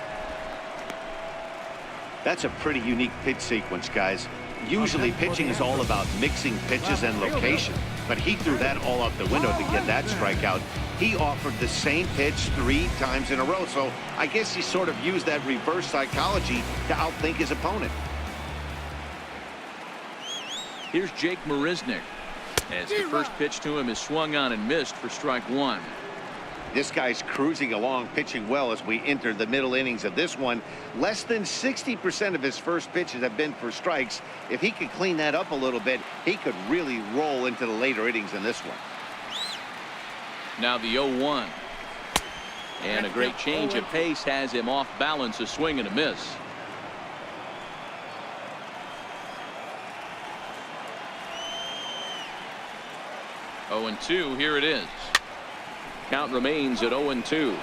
That's a pretty unique pitch sequence, guys. Usually pitching is all about mixing pitches and location, but he threw that all out the window to get that strikeout. He offered the same pitch 3 times in a row, so I guess he sort of used that reverse psychology to outthink his opponent. Here's Jake Marisnick, as the first pitch to him is swung on and missed for strike 1. This guy's cruising along, pitching well as we enter the middle innings of this one. Less than 60% of his first pitches have been for strikes. If he could clean that up a little bit, he could really roll into the later innings in this one. Now the 0-1. And a great change of pace has him off balance, a swing and a miss. Oh, 0-2. Here it is. Count remains at 0-2.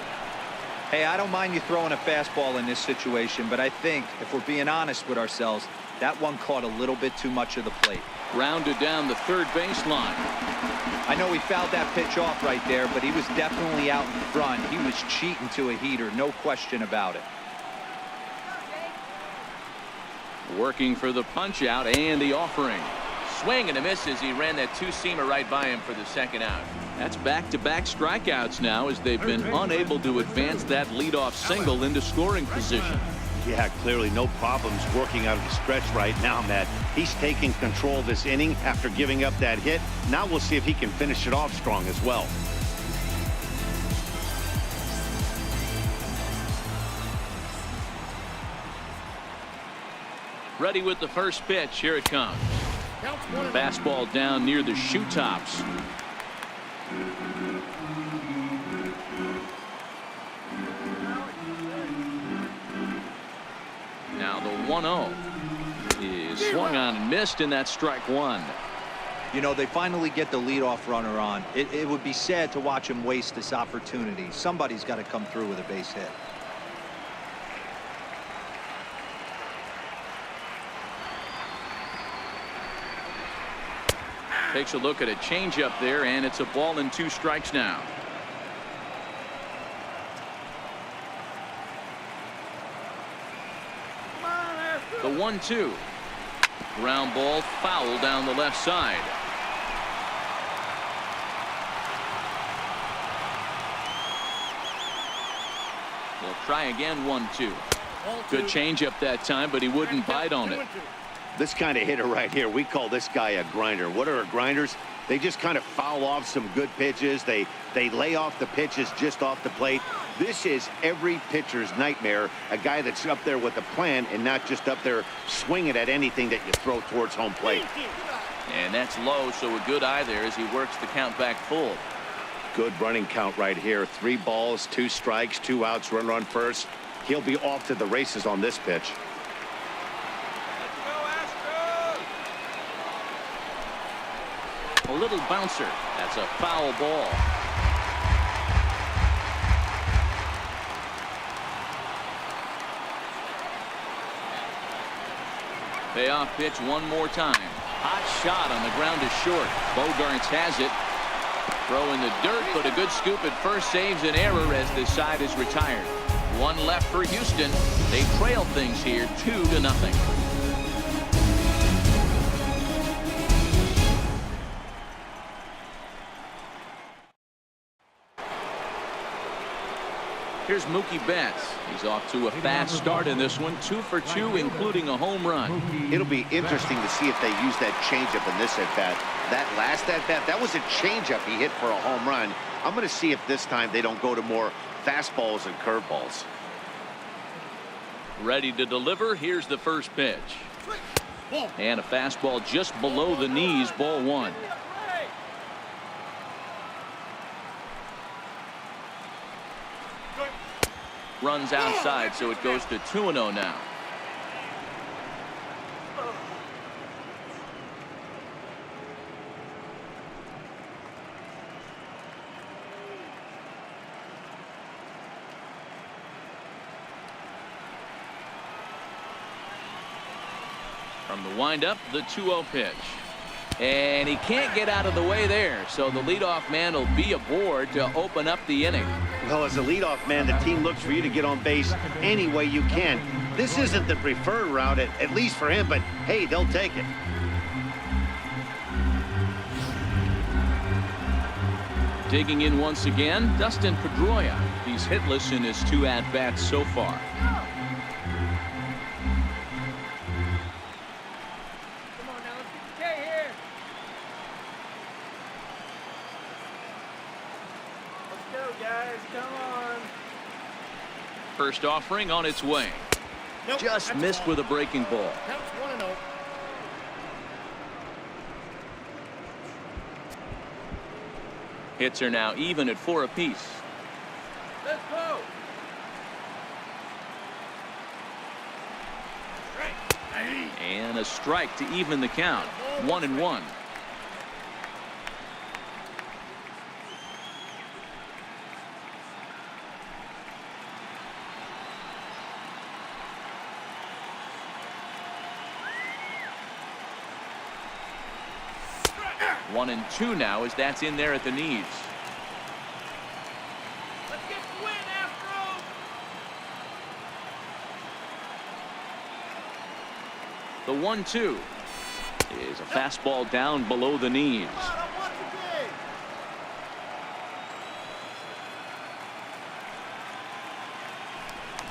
Hey, I don't mind you throwing a fastball in this situation, but I think if we're being honest with ourselves, that one caught a little bit too much of the plate. Rounded down the third baseline. I know he fouled that pitch off right there, but he was definitely out in front. He was cheating to a heater, no question about it. Working for the punch out and the offering. Swing and a miss as he ran that two-seamer right by him for the second out. That's back-to-back strikeouts now as they've been unable to advance that leadoff single into scoring position. Yeah, clearly no problems working out of the stretch right now, Matt. He's taking control of this inning after giving up that hit. Now we'll see if he can finish it off strong as well. Ready with the first pitch. Here it comes. Counts 1-0. Fastball down near the shoe tops. Now the 1-0 is swung on and missed, and that's strike one. You know, they finally get the leadoff runner on. It would be sad to watch him waste this opportunity. Somebody's got to come through with a base hit. Takes a look at a changeup there, and it's a ball and 2 strikes now. The 1-2. Ground ball foul down the left side. They'll try again. 1-2. Good changeup that time, but he wouldn't bite on it. This kind of hitter right here, we call this guy a grinder. What are grinders? They just kind of foul off some good pitches. They lay off the pitches just off the plate. This is every pitcher's nightmare, a guy that's up there with a plan and not just up there swinging at anything that you throw towards home plate. And that's low, so a good eye there as he works the count back full. Good running count right here. 3 balls, 2 strikes, 2 outs, runner on first. He'll be off to the races on this pitch. A little bouncer. That's a foul ball. Payoff pitch one more time. Hot shot on the ground is short. Bogarts has it. Throw in the dirt, but a good scoop at first saves an error as this side is retired. 1 left for Houston. They trail things here 2-0. Here's Mookie Betts. He's off to a fast start in this one. 2 for 2, including a home run. It'll be interesting to see if they use that changeup in this at-bat. That last at-bat, that was a changeup he hit for a home run. I'm going to see if this time they don't go to more fastballs and curveballs. Ready to deliver. Here's the first pitch. And a fastball just below the knees. Ball 1. Runs outside, so it goes to 2-0 now. From the windup, the 2-0 pitch. And he can't get out of the way there, so the leadoff man will be aboard to open up the inning. Well, as a leadoff man, the team looks for you to get on base any way you can. This isn't the preferred route, at least for him, but hey, they'll take it. Digging in once again, Dustin Pedroia. He's hitless in his 2 at-bats so far. First offering on its way. Nope, Just missed with a breaking ball. Counts 1-0. Hits are now even at 4 apiece. Let's go. And a strike to even the count. 1-1. One and 2 now as that's in there at the knees. Let's get the win, Astros. The 1-2 is a fastball down below the knees.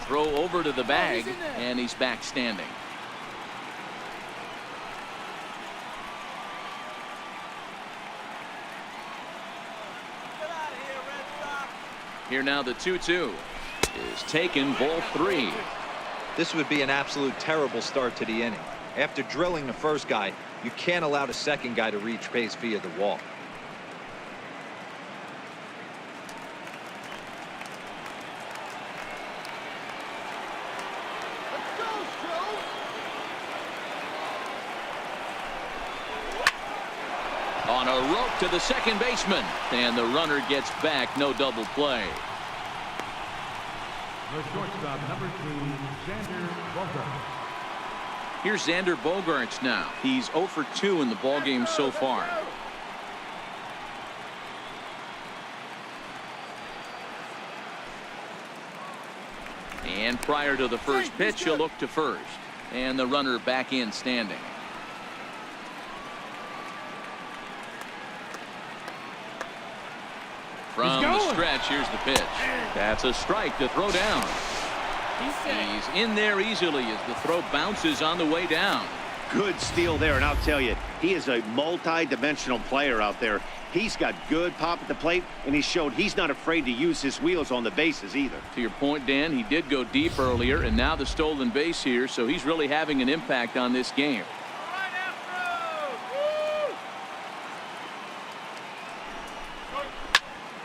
Throw over to the bag, and he's back standing. Here now the 2-2 is taken, ball 3. This would be an absolute terrible start to the inning. After drilling the first guy, you can't allow the second guy to reach base via the wall. On a rope to the second baseman, and the runner gets back. No double play. The shortstop, number 2, Xander Bogaerts. Here's Xander Bogaerts now. He's 0 for 2 in the ballgame so far. And prior to the first pitch, he'll look to first. And the runner back in standing. From the stretch, here's the pitch. That's a strike to throw down. He's in there easily as the throw bounces on the way down. Good steal there, and I'll tell you, he is a multi-dimensional player out there. He's got good pop at the plate, and he showed he's not afraid to use his wheels on the bases either. To your point, Dan, he did go deep earlier, and now the stolen base here, so he's really having an impact on this game.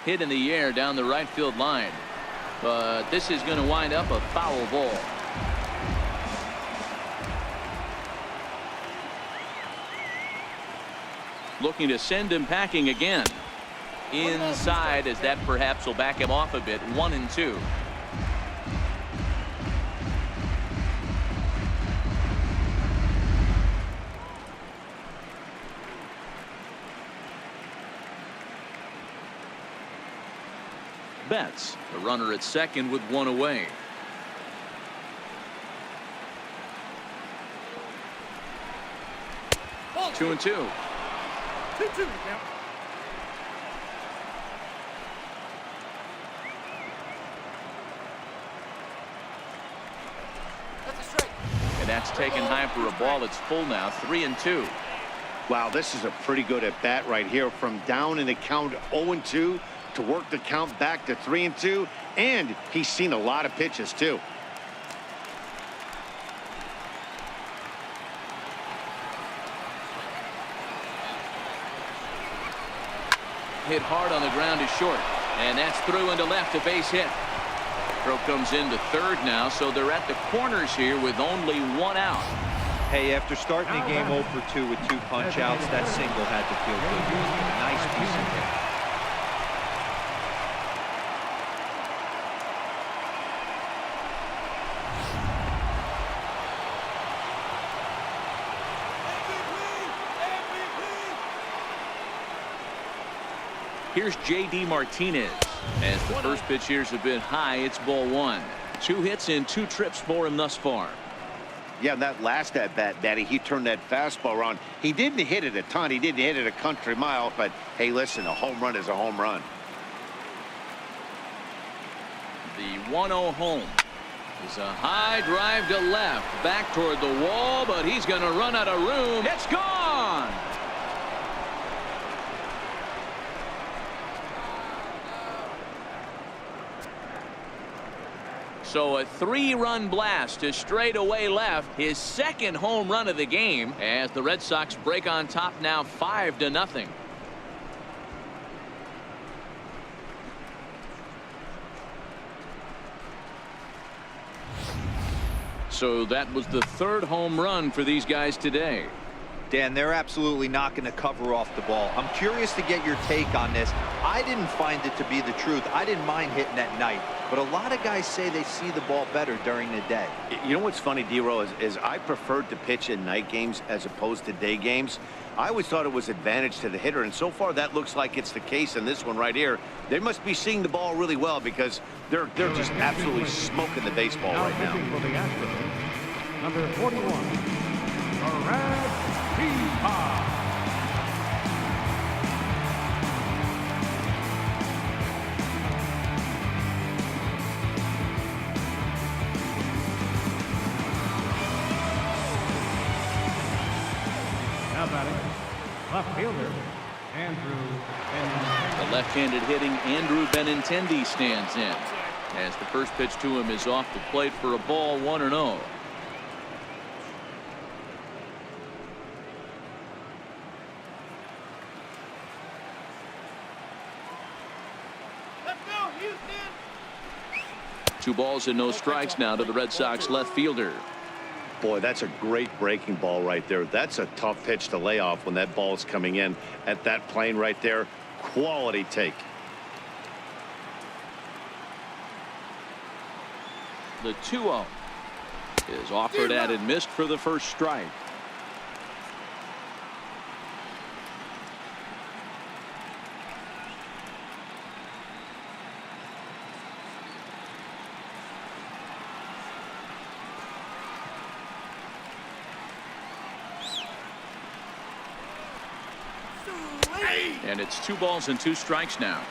Hit in the air down the right field line, but this is going to wind up a foul ball. Looking to send him packing again. Inside, as that perhaps will back him off a bit. 1-2. Betts, the runner at second with 1 away. Ball 2-2. 2-2 now. That's a strike. And that's taken high for a ball. It's full now. 3-2. Wow, this is a pretty good at bat right here. From down in the count 0-2 to work the count back to 3-2, and he's seen a lot of pitches too. Hit hard on the ground is short, and that's through into left, a base hit. Throw comes into third now, so they're at the corners here with only 1 out. Hey, after starting the game 0 for 2 with 2 punch outs, that single had to feel good. Nice piece of hit. Here's J.D. Martinez. As the first pitch here's a bit high, it's ball 1. 2 hits and 2 trips for him thus far. Yeah, that last at bat, Daddy, he turned that fastball around. He didn't hit it a ton. He didn't hit it a country mile, but hey, listen, a home run is a home run. The 1-0 home is a high drive to left, back toward the wall, but he's going to run out of room. It's gone. So a 3-run blast to straightaway left, his second home run of the game, as the Red Sox break on top now 5-0. So that was the 3rd home run for these guys today. Dan, they're absolutely not going to cover off the ball. I'm curious to get your take on this. I didn't find it to be the truth. I didn't mind hitting at night, but a lot of guys say they see the ball better during the day. You know what's funny, D-Row, is I preferred to pitch in night games as opposed to day games. I always thought it was advantage to the hitter, and so far that looks like it's the case in this one right here. They must be seeing the ball really well because they're just absolutely smoking the baseball right now. Pitching for the Astros, number 41, Brad Peacock. Now batting, left fielder, Andrew Benintendi. The left-handed hitting Andrew Benintendi stands in, as the first pitch to him is off the plate for a ball. 1-0. 2 balls and no strikes now to the Red Sox left fielder. Boy, that's a great breaking ball right there. That's a tough pitch to lay off when that ball is coming in at that plane right there. Quality take. The 2-0 is offered at and missed for the first strike. And it's 2 balls and 2 strikes now.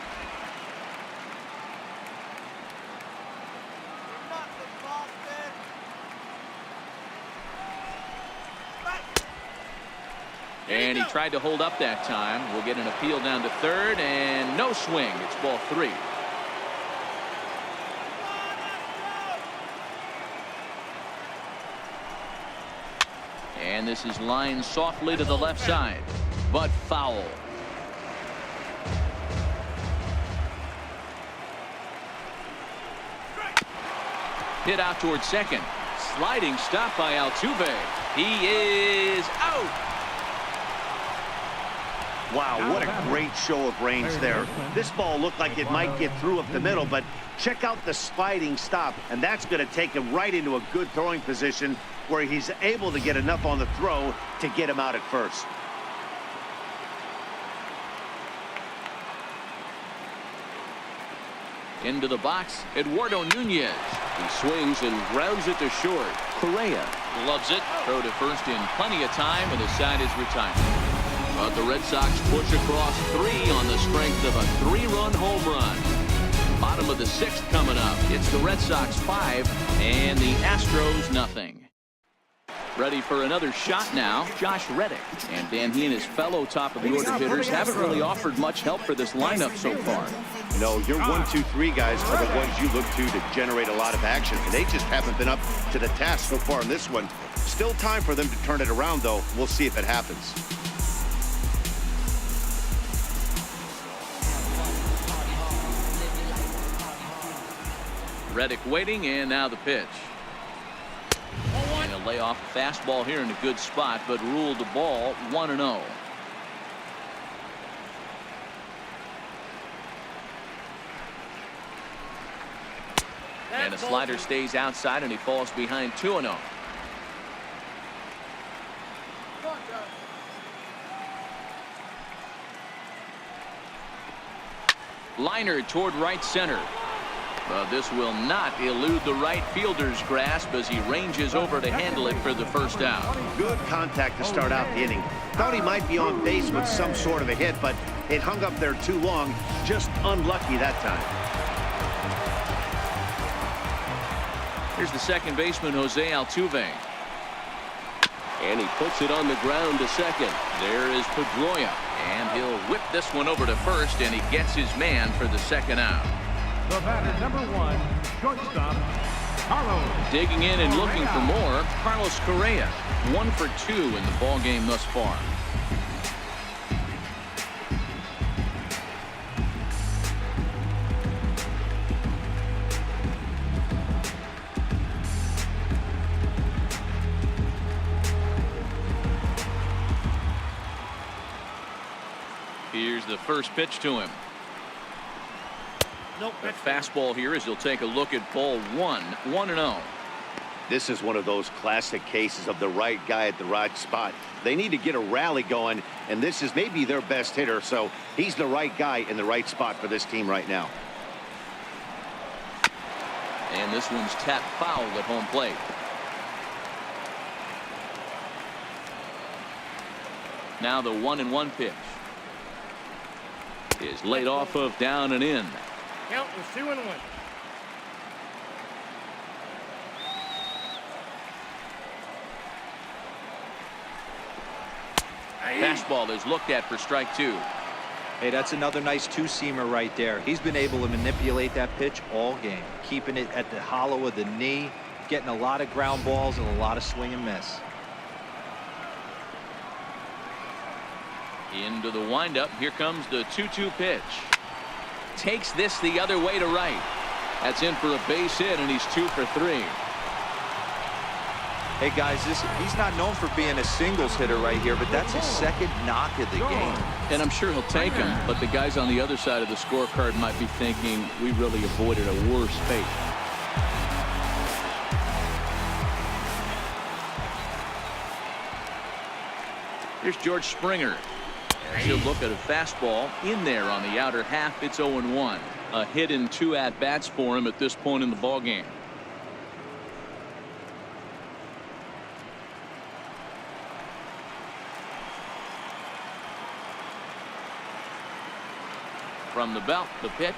And he tried to hold up that time. We'll get an appeal down to third, and no swing. It's ball 3. And this is lined softly to the left side, but foul. Hit out towards second. Sliding stop by Altuve. He is out. Wow, what a great show of range there. This ball looked like it might get through up the middle, but check out the sliding stop, and that's going to take him right into a good throwing position where he's able to get enough on the throw to get him out at first. Into the box, Eduardo Nunez. He swings and grounds it to short. Correa loves it. Throw to first in plenty of time, and the side is retired. But the Red Sox push across 3 on the strength of a 3-run home run. Bottom of the 6th coming up. It's the Red Sox 5 and the Astros nothing. Ready for another shot now, Josh Reddick. And Dan, he and his fellow top-of-the-order hitters haven't really offered much help for this lineup so far. No, your 1, 2, 3 guys are the ones you look to generate a lot of action. And they just haven't been up to the task so far in this one. Still time for them to turn it around, though. We'll see if it happens. Reddick waiting, and now the pitch. And a layoff fastball here in a good spot, but ruled the ball 1-0. And a slider stays outside, and he falls behind 2-0. Liner toward right center. But this will not elude the right fielder's grasp as he ranges over to handle it for the first out. Good contact to start out the inning. Thought he might be on base with some sort of a hit, but it hung up there too long. Just unlucky that time. Here's the second baseman, Jose Altuve. And he puts it on the ground to second. There is Pedroia. And he'll whip this one over to first, and he gets his man for the second out. The batter, number 1, shortstop, Carlos. Digging in and looking for more, Carlos Correa. 1 for 2 in the ball game thus far. Here's the first pitch to him. The fastball here as he'll take a look at ball 1, 1-0. This is one of those classic cases of the right guy at the right spot. They need to get a rally going, and this is maybe their best hitter, so he's the right guy in the right spot for this team right now. And this one's tapped foul at home plate. Now the 1-1 pitch is laid off of down and in. Count was 2-1. Fastball is looked at for strike 2. Hey, that's another nice 2-seamer right there. He's been able to manipulate that pitch all game, keeping it at the hollow of the knee, getting a lot of ground balls and a lot of swing and miss. Into the windup. Here comes the 2-2 pitch. takes this the other way to right. That's in for a base hit, and he's 2 for 3. Hey guys, he's not known for being a singles hitter right here, but that's his second knock of the game. And I'm sure he'll take him, but the guys on the other side of the scorecard might be thinking we really avoided a worse fate. Here's George Springer. He'll look at a fastball in there on the outer half. It's 0-1. A hit in 2 at-bats for him at this point in the ballgame. From the belt, the pitch.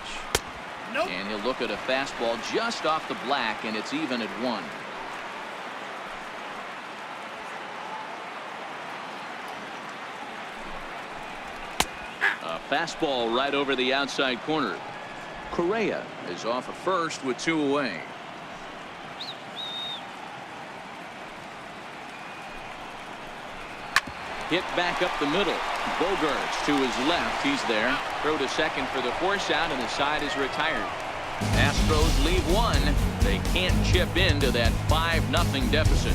Nope. And he'll look at a fastball just off the black, and it's even at 1. A fastball right over the outside corner. Correa is off at first with 2 away. Hit back up the middle. Bogarts to his left. He's there. Throw to second for the force out, and the side is retired. Astros leave 1. They can't chip into that 5-0 deficit.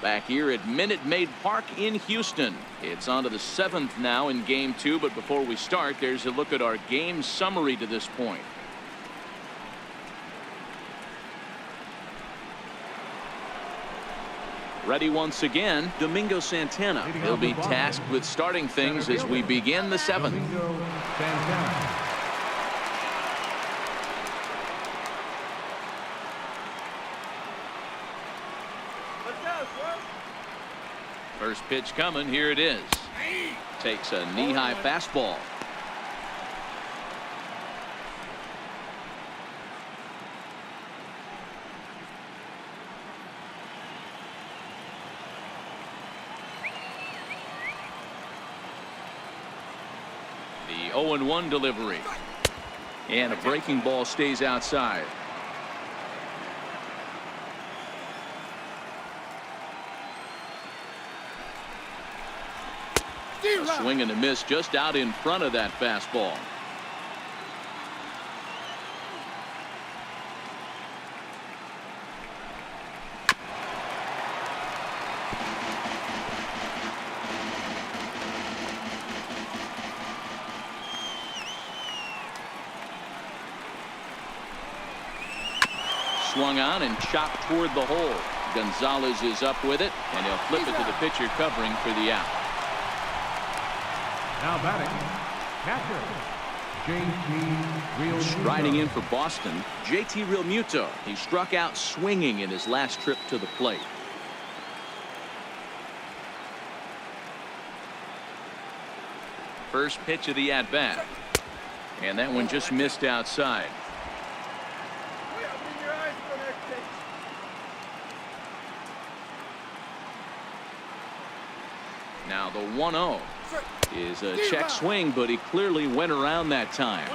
Back here at Minute Maid Park in Houston. It's on to the 7th now in Game 2, but before we start, there's a look at our game summary to this point. Ready once again, Domingo Santana. He'll be tasked with starting things as we begin the 7th. Domingo Santana. First pitch coming. Here it is. Takes a knee-high fastball. The 0-1 delivery. And a breaking ball stays outside. A swing and a miss just out in front of that fastball. Swung on and chopped toward the hole. Gonzalez is up with it, and he'll flip it to the pitcher covering for the out. Now batting, catcher, JT Realmuto. Riding in for Boston, JT Realmuto. He struck out swinging in his last trip to the plate. First pitch of the at-bat. And that one just missed outside. Now the 1-0 is a check swing, but he clearly went around that time.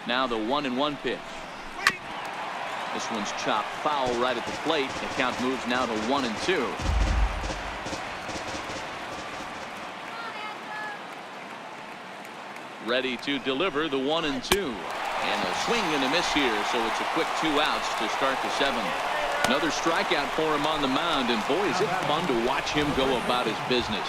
Now the 1-1 pitch. This one's chopped foul right at the plate. The count moves now to 1-2. Ready to deliver the 1-2. And a swing and a miss here, so it's a quick 2 outs to start the 7th. Another strikeout for him on the mound, and boy, is it fun to watch him go about his business.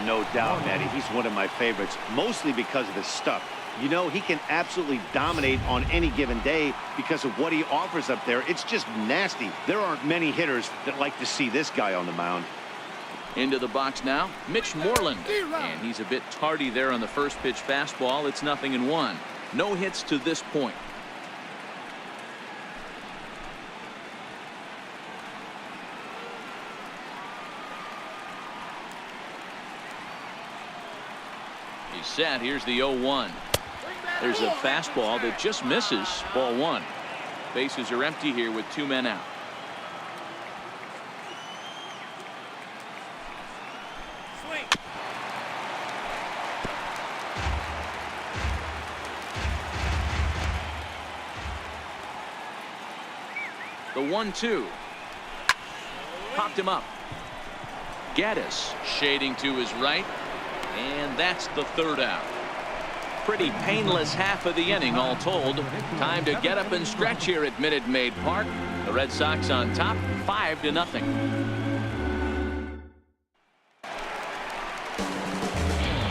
No doubt, Matty. He's one of my favorites, mostly because of his stuff. You know, he can absolutely dominate on any given day because of what he offers up there. It's just nasty. There aren't many hitters that like to see this guy on the mound. Into the box now, Mitch Moreland. And he's a bit tardy there on the first pitch fastball. It's 0-1. No hits to this point. He's set. Here's the 0-1. There's a fastball that just misses. Ball 1. Bases are empty here with 2 men out. The 1-2. Popped him up. Gaddis shading to his right. And that's the third out. Pretty painless half of the inning all told. Time to get up and stretch here at Minute Maid Park. The Red Sox on top 5-0.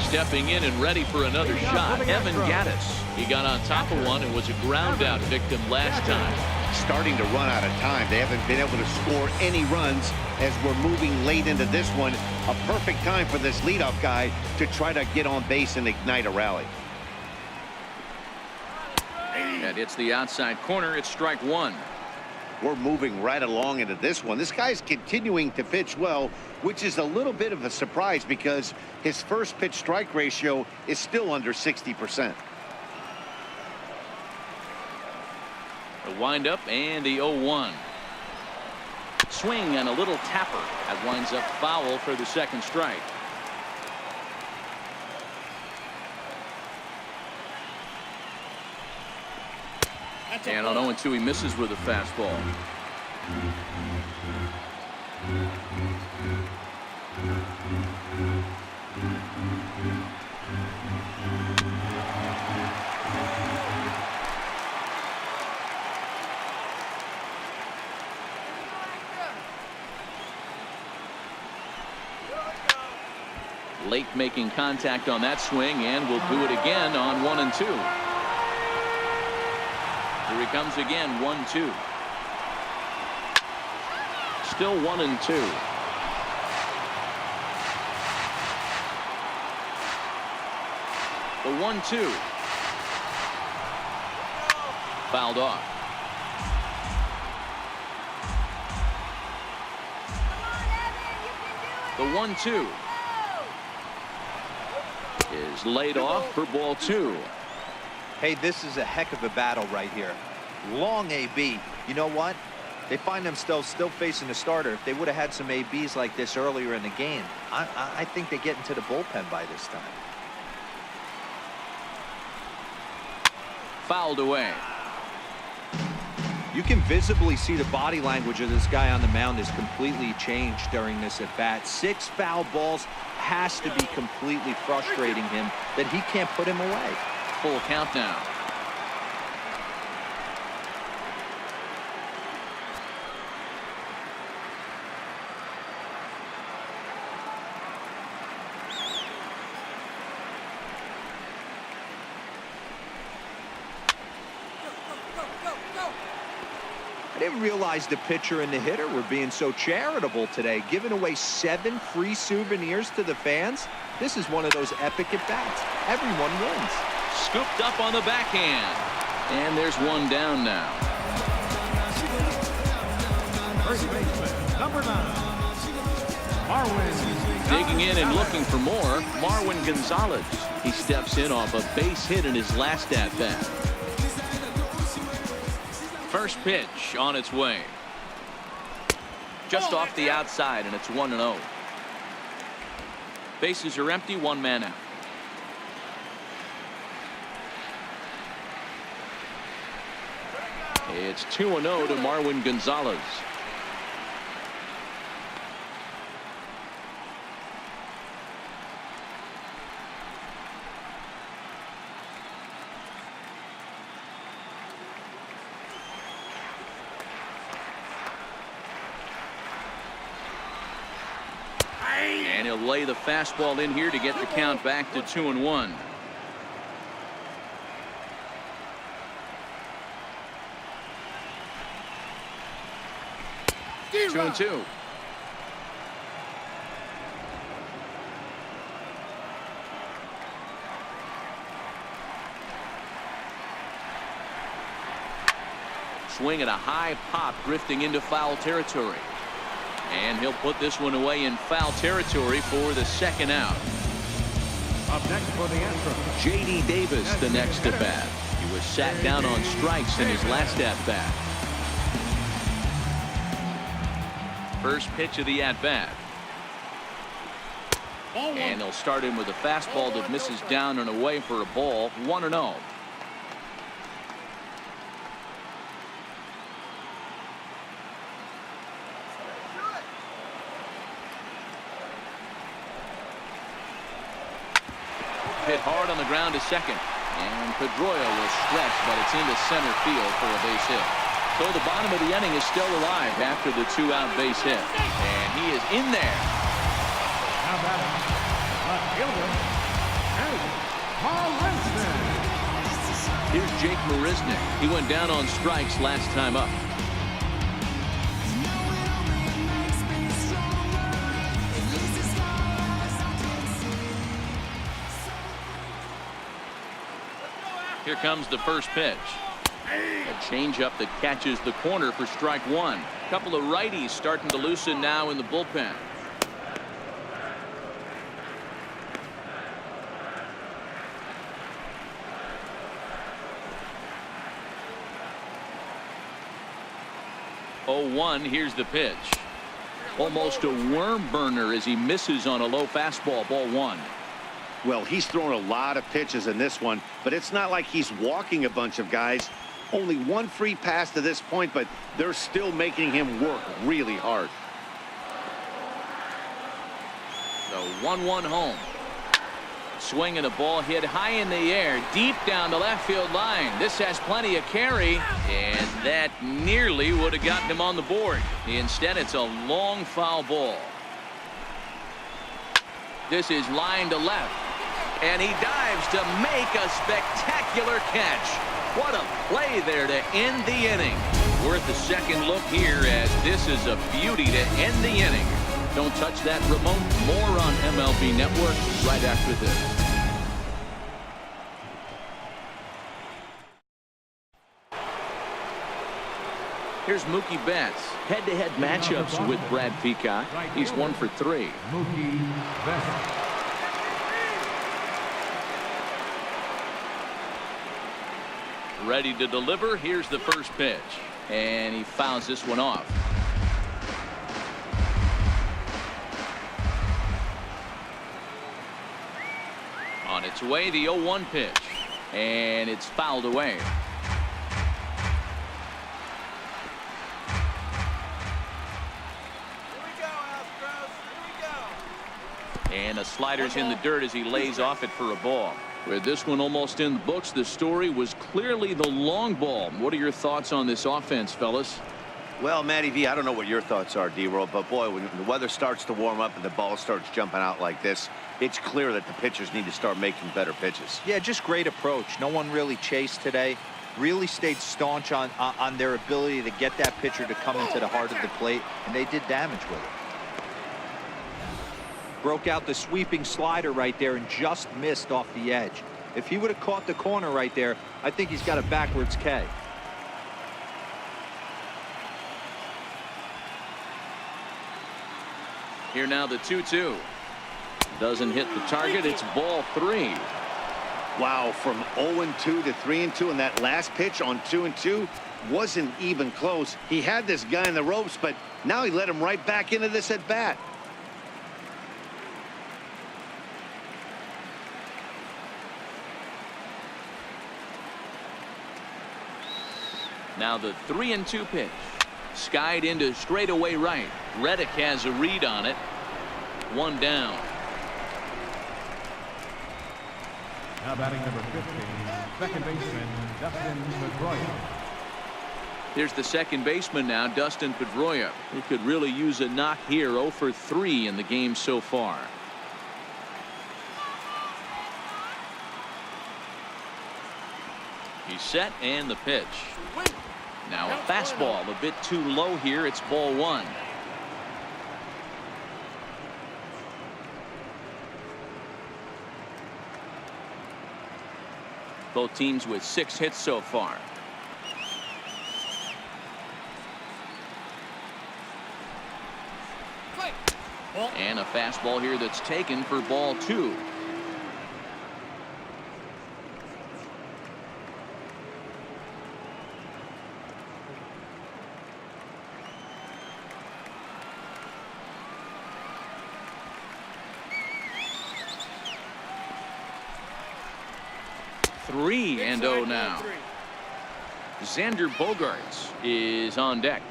Stepping in and ready for another shot, Evan Gaddis. He got on top of one and was a ground out victim last time. Starting to run out of time. They haven't been able to score any runs as we're moving late into this one. A perfect time for this leadoff guy to try to get on base and ignite a rally. That hits the outside corner. It's strike one. We're moving right along into this one. This guy's continuing to pitch well, which is a little bit of a surprise because his first pitch strike ratio is still under 60%. The windup and the 0-1. Swing and a little tapper. That winds up foul for the second strike. And on 0-2 he misses with a fastball. Late making contact on that swing, and will do it again on 1-2. Here he comes again, 1-2. Still 1-2. The 1-2. Fouled off. The 1-2 is laid off for ball two. Hey, this is a heck of a battle right here. Long AB. You know what? They find themselves still facing the starter. If they would have had some ABs like this earlier in the game, I think they get into the bullpen by this time. Fouled away. You can visibly see the body language of this guy on the mound is completely changed during this at bat. 6 foul balls has to be completely frustrating him that he can't put him away. Full count now. I didn't realize the pitcher and the hitter were being so charitable today, giving away 7 free souvenirs to the fans. This is one of those epic at-bats. Everyone wins. Scooped up on the backhand. And there's one down now. First baseman, number 9, Marwin. Digging in and looking for more, Marwin Gonzalez. He steps in off a base hit in his last at-bat. First pitch on its way. Just off the outside, and it's 1-0. Bases are empty, 1 man out. It's 2-0 to Marwin Gonzalez. And he'll lay the fastball in here to get the count back to 2-1. Two and two. Swing at a high pop, drifting into foul territory. And he'll put this one away in foul territory for the second out. Up next for the Astros, J.D. Davis, the next at bat. He was sat down on strikes in his last at bat. First pitch of the at bat. And they'll start him with a fastball that misses down and away for a ball. 1-0. hit hard on the ground to second. And Pedroia will stretch, but it's into center field for a base hit. So the bottom of the inning is still alive after the 2-out base hit. And he is in there. Now batting, left fielder, Paul Winston. Here's Jake Marisnick. He went down on strikes last time up. Here comes the first pitch. A changeup that catches the corner for strike one. A couple of righties starting to loosen now in the bullpen. Oh, 1. Here's the pitch. Almost a worm burner as he misses on a low fastball. Ball 1. Well, he's thrown a lot of pitches in this one, but it's not like he's walking a bunch of guys. Only one free pass to this point, but they're still making him work really hard. The 1-1 home. Swinging a ball hit high in the air, deep down the left field line. This has plenty of carry, and that nearly would have gotten him on the board. Instead, it's a long foul ball. This is line to left. And he dives to make a spectacular catch. What a play there to end the inning. Worth a second look here, as this is a beauty to end the inning. Don't touch that remote. More on MLB Network right after this. Here's Mookie Betts. Head-to-head matchups with Brad Peacock. He's 1 for 3. Mookie Betts. Ready to deliver. Here's the first pitch. And he fouls this one off. On its way, the 0-1 pitch. And it's fouled away. And a slider's in the dirt as he lays off it for a ball. With this one almost in the books, the story was clearly the long ball. What are your thoughts on this offense, fellas? Well, Matty V, I don't know what your thoughts are, D-Roll, but boy, when the weather starts to warm up and the ball starts jumping out like this, it's clear that the pitchers need to start making better pitches. Yeah, just great approach. No one really chased today. Really stayed staunch on their ability to get that pitcher to come into the heart of the plate, and they did damage with it. Broke out the sweeping slider right there and just missed off the edge. If he would have caught the corner right there, I think he's got a backwards K. Here now the 2-2. Doesn't hit the target. It's ball 3. Wow, from 0-2 to 3-2, and that last pitch on 2-2 wasn't even close. He had this guy in the ropes, but now he let him right back into this at bat. Now the 3-2 pitch. Skied into straightaway right. Reddick has a read on it. 1 down. Now batting number 15, second baseman Dustin Pedroia. Here's the second baseman now, Dustin Pedroia. He could really use a knock here. 0 for 3 in the game so far. He's set, and the pitch. Now a fastball a bit too low here. It's ball 1. Both teams with 6 hits so far. And a fastball here that's taken for ball 2. Three and 0 now. Xander Bogaerts is on deck.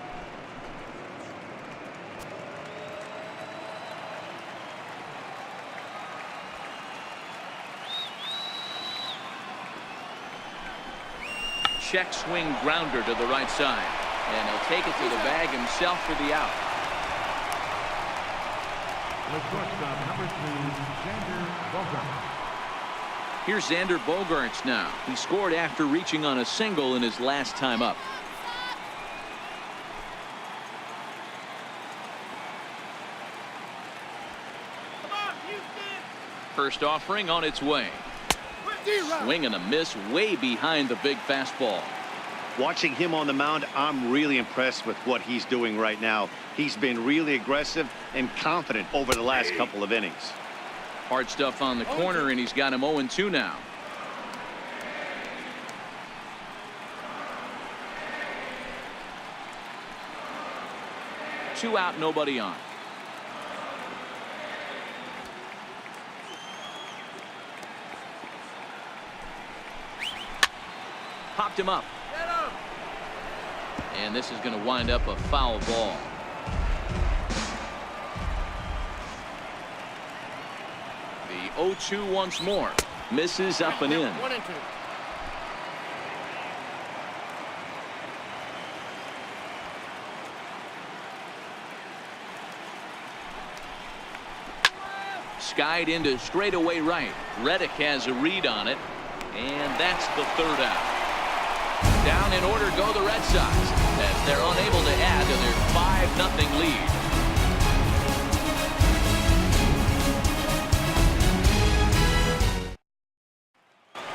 check swing grounder to the right side. And he'll take it to the bag himself for the out. The shortstop, number 2, Xander Bogaerts. Here's Xander Bogaerts now. He scored after reaching on a single in his last time up. First offering on its way. Swing and a miss way behind the big fastball. Watching him on the mound, I'm really impressed with what he's doing right now. He's been really aggressive and confident over the last couple of innings. Hard stuff on the corner, and he's got him 0-2 now. Two out, nobody on. Popped him up. And this is going to wind up a foul ball. The 0-2 once more. Misses up and in. 1-2. Skied into straightaway right. Reddick has a read on it. And that's the third out. Down in order go the Red Sox as they're unable to add to their 5-0 lead.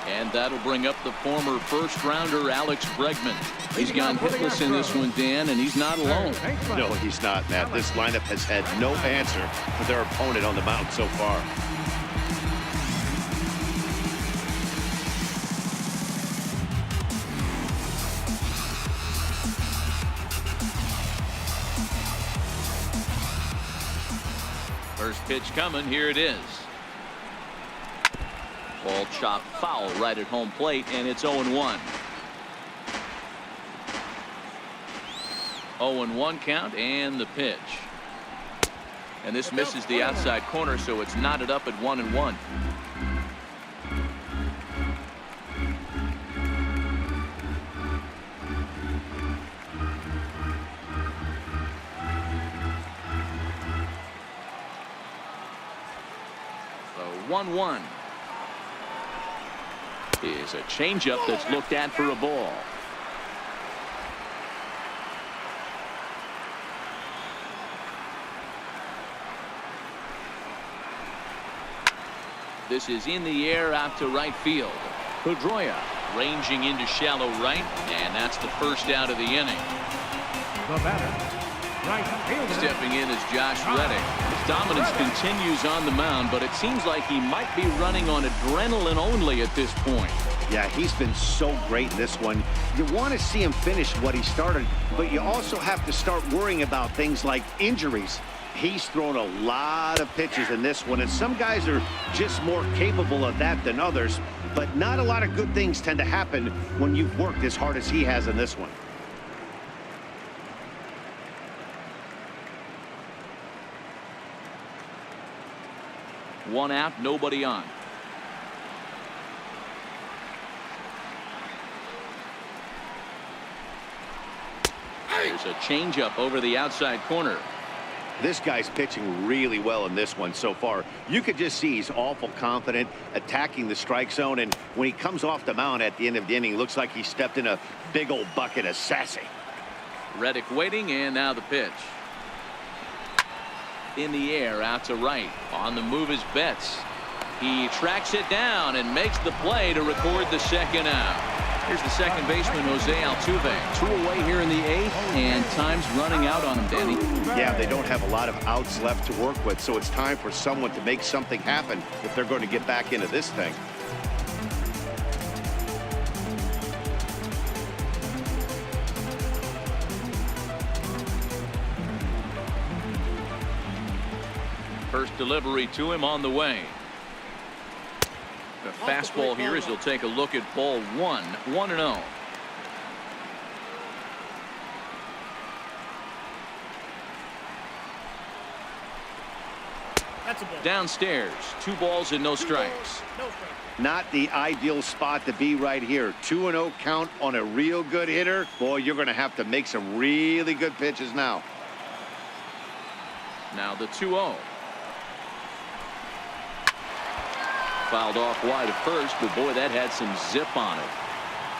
And that'll bring up the former first-rounder Alex Bregman. He's gone hitless in this one, Dan, and he's not alone. No, he's not, Matt. This lineup has had no answer for their opponent on the mound so far. First pitch coming. Here it is. Ball chopped foul right at home plate, and it's 0-1. 0-1 count, and the pitch. And this misses the outside corner, so it's knotted up at 1-1. So 1-1 is a changeup that's looked at for a ball. This is in the air out to right field. Pedroia ranging into shallow right, and that's the first out of the inning. The batter, right fielder. Stepping in is Josh Reddick. His dominance continues on the mound, but it seems like he might be running on adrenaline only at this point. Yeah, he's been so great in this one. You want to see him finish what he started, but you also have to start worrying about things like injuries. He's thrown a lot of pitches in this one, and some guys are just more capable of that than others, but not a lot of good things tend to happen when you've worked as hard as he has in this one. One out, nobody on. There's a changeup over the outside corner. This guy's pitching really well in this one so far. You could just see he's awful confident attacking the strike zone, and when he comes off the mound at the end of the inning, looks like he stepped in a big old bucket of sassy. Reddick waiting, and now the pitch. In the air out to right. On the move is Betts. He tracks it down and makes the play to record the second out. Here's the second baseman, Jose Altuve. 2 away here in the 8th, and time's running out on him, Danny. Yeah, they don't have a lot of outs left to work with, so it's time for someone to make something happen if they're going to get back into this thing. First delivery to him on the way. The fastball here as he'll take a look at ball 1, 1-0. That's a ball. Downstairs, 2 balls and no strikes. No strikes. Not the ideal spot to be right here. 2-0 count on a real good hitter. Boy, you're going to have to make some really good pitches now. Now the 2-0. Fouled off wide at first, but boy, that had some zip on it.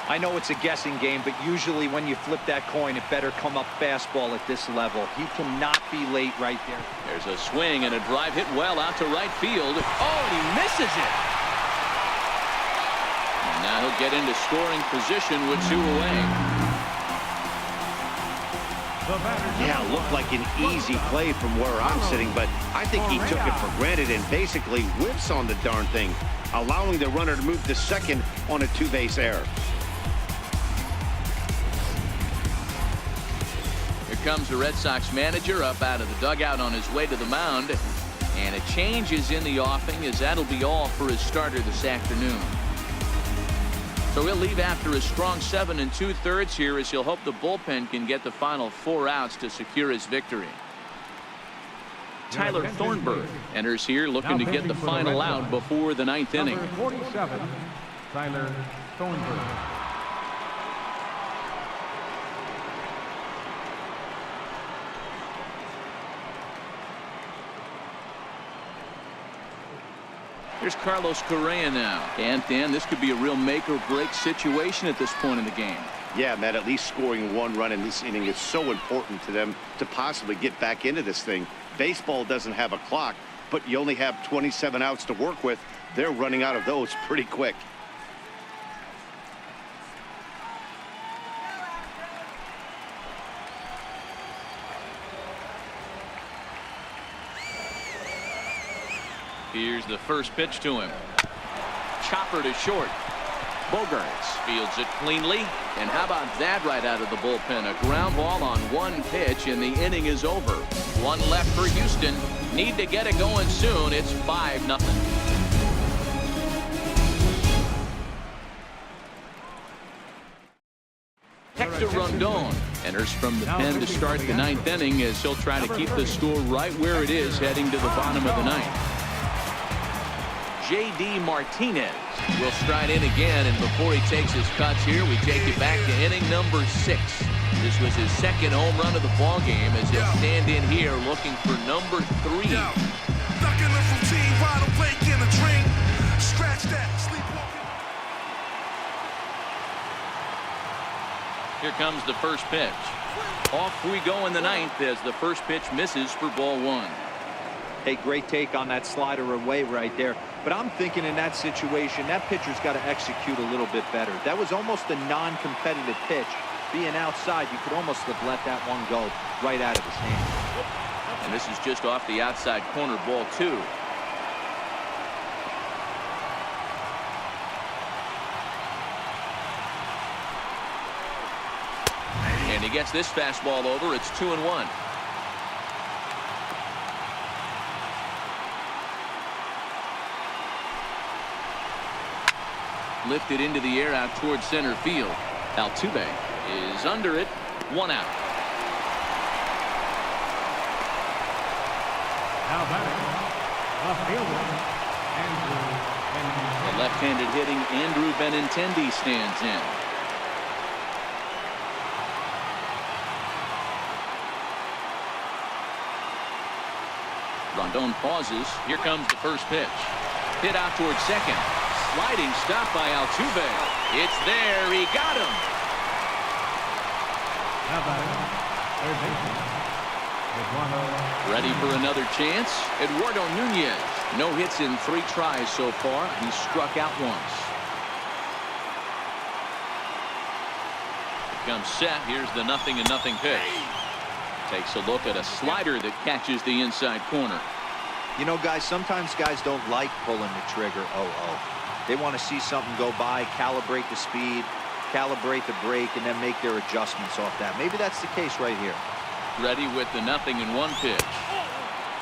I know it's a guessing game, but usually when you flip that coin, it better come up fastball at this level. He cannot be late right there. There's a swing and a drive hit well out to right field. Oh, and he misses it. And now he'll get into scoring position with 2 away. Yeah, looked like an easy play from where I'm sitting, but I think he took it for granted and basically whips on the darn thing, allowing the runner to move to second on a 2-base error. Here comes the Red Sox manager up out of the dugout on his way to the mound. And a change is in the offing, as that'll be all for his starter this afternoon. So he'll leave after a strong 7 2/3 here, as he'll hope the bullpen can get the final 4 outs to secure his victory. Tyler Thornburg enters here looking to get the final out before the 9th inning. Number 47, Tyler Thornburg. Here's Carlos Correa now. And Dan, this could be a real make or break situation at this point in the game. Yeah, Matt, at least scoring 1 run in this inning is so important to them to possibly get back into this thing. Baseball doesn't have a clock, but you only have 27 outs to work with. They're running out of those pretty quick. Here's the first pitch to him. Chopper to short. Bogarts fields it cleanly. And how about that right out of the bullpen? A ground ball on 1 pitch, and the inning is over. 1 left for Houston. Need to get it going soon. It's 5-0. Hector Rondon enters from the pen to start the 9th inning, as he'll try to keep the score right where it is heading to the bottom of the 9th. J.D. Martinez will stride in again, and before he takes his cuts here, we take it back to inning number 6. This was his 2nd home run of the ball game, as he'll stand in here looking for number 3. Stuck in the routine, wide awake in a dream. Scratch that, sleepwalking. Here comes the first pitch. Off we go in the 9th, as the first pitch misses for ball 1. Hey, great take on that slider away right there. But I'm thinking in that situation, that pitcher's got to execute a little bit better. That was almost a non-competitive pitch. Being outside, you could almost have let that one go right out of his hand. And this is just off the outside corner, ball 2. And he gets this fastball over. It's 2-1. Lifted into the air out towards center field. Altuve is under it. 1 out. Now batting, left fielder, Andrew Benintendi. The left-handed hitting Andrew Benintendi stands in. Rondon pauses. Here comes the first pitch. Hit out towards second. Sliding stop by Altuve. It's there. He got him. Now batting, third baseman, Eduardo. Ready for another chance. Eduardo Nunez. No hits in 3 tries so far. He struck out once. Comes set. Here's the 0-0 pitch. Takes a look at a slider that catches the inside corner. You know, guys, sometimes guys don't like pulling the trigger. They want to see something go by, calibrate the speed, calibrate the brake, and then make their adjustments off that. Maybe that's the case right here. Ready with the 0-1 pitch.